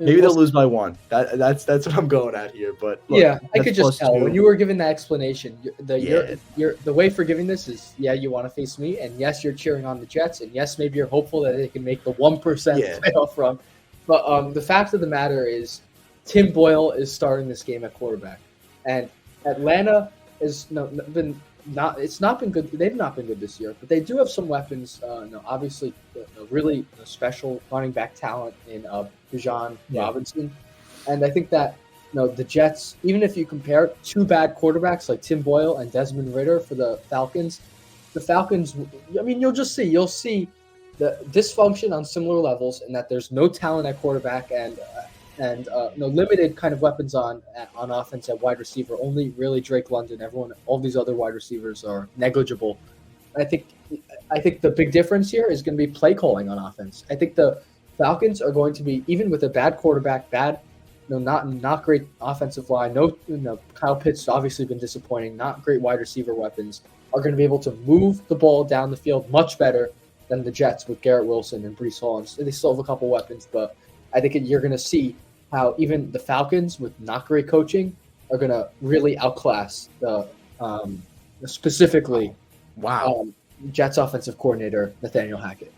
Maybe We'll they'll see. lose by one. That's what I'm going at here. But look, Yeah, I Jets could just plus tell when two. you were giving that explanation. Yeah, The way for giving this is you want to face me, and yes, you're cheering on the Jets, and yes, maybe you're hopeful that they can make the 1% yeah. playoff run. But the fact of the matter is, Tim Boyle is starting this game at quarterback, and Atlanta is been not. It's not been good. They've not been good this year, but they do have some weapons. Obviously, really special running back talent in Bijan Yeah. Robinson, and I think that the Jets, even if you compare two bad quarterbacks like Tim Boyle and Desmond Ridder for the Falcons, I mean, you'll see the dysfunction on similar levels, in that there's no talent at quarterback and no limited kind of weapons on offense at wide receiver. Only really Drake London. All these other wide receivers are negligible. I think the big difference here is going to be play calling on offense. I think the Falcons are going to be, even with a bad quarterback, not great offensive line. Kyle Pitts obviously been disappointing. Not great wide receiver weapons, are going to be able to move the ball down the field much better than the Jets with Garrett Wilson and Brees Hall. And they still have a couple weapons, but I think you're going to see how even the Falcons with not great coaching are going to really outclass the specifically Wow. Jets offensive coordinator Nathaniel Hackett.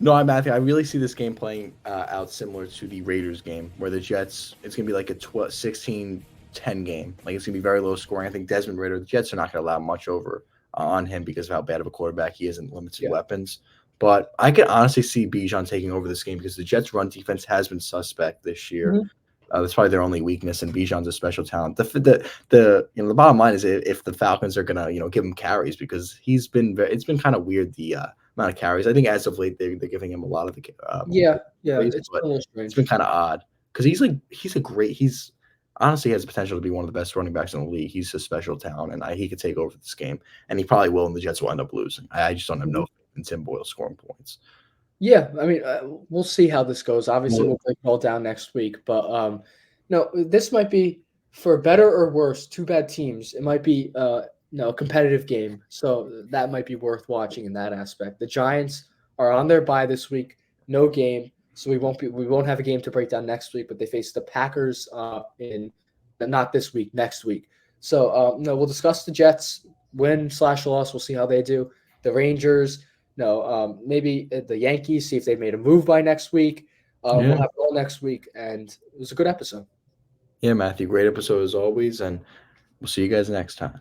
No, Matthew. I really see this game playing out similar to the Raiders game, where the Jets, it's going to be like a 16-10 game. Like, it's going to be very low scoring. I think Desmond Ridder, the Jets are not going to allow much over on him because of how bad of a quarterback he is and limited weapons. But I could honestly see Bijan taking over this game because the Jets' run defense has been suspect this year. Mm-hmm. That's probably their only weakness, and Bijan's a special talent. The bottom line is if the Falcons are gonna give him carries, because it's been kind of weird the amount of carries. I think as of late they're giving him a lot of the carries, It's but a little it's strange. been kind of odd because he's honestly has the potential to be one of the best running backs in the league. He's a special talent, and he could take over this game, and he probably will, and the Jets will end up losing. I just don't have no faith in Tim Boyle scoring points. Yeah, I mean, we'll see how this goes. Obviously, we'll break it all down next week, but no, this might be, for better or worse, two bad teams. It might be a competitive game, so that might be worth watching in that aspect. The Giants are on their bye this week, no game, so we won't have a game to break down next week. But they face the Packers in not this week, next week. So we'll discuss the Jets win/loss. We'll see how they do. The Rangers. No, maybe the Yankees, see if they made a move by next week. We'll have it all next week, and it was a good episode. Yeah, Matthew, great episode as always, and we'll see you guys next time.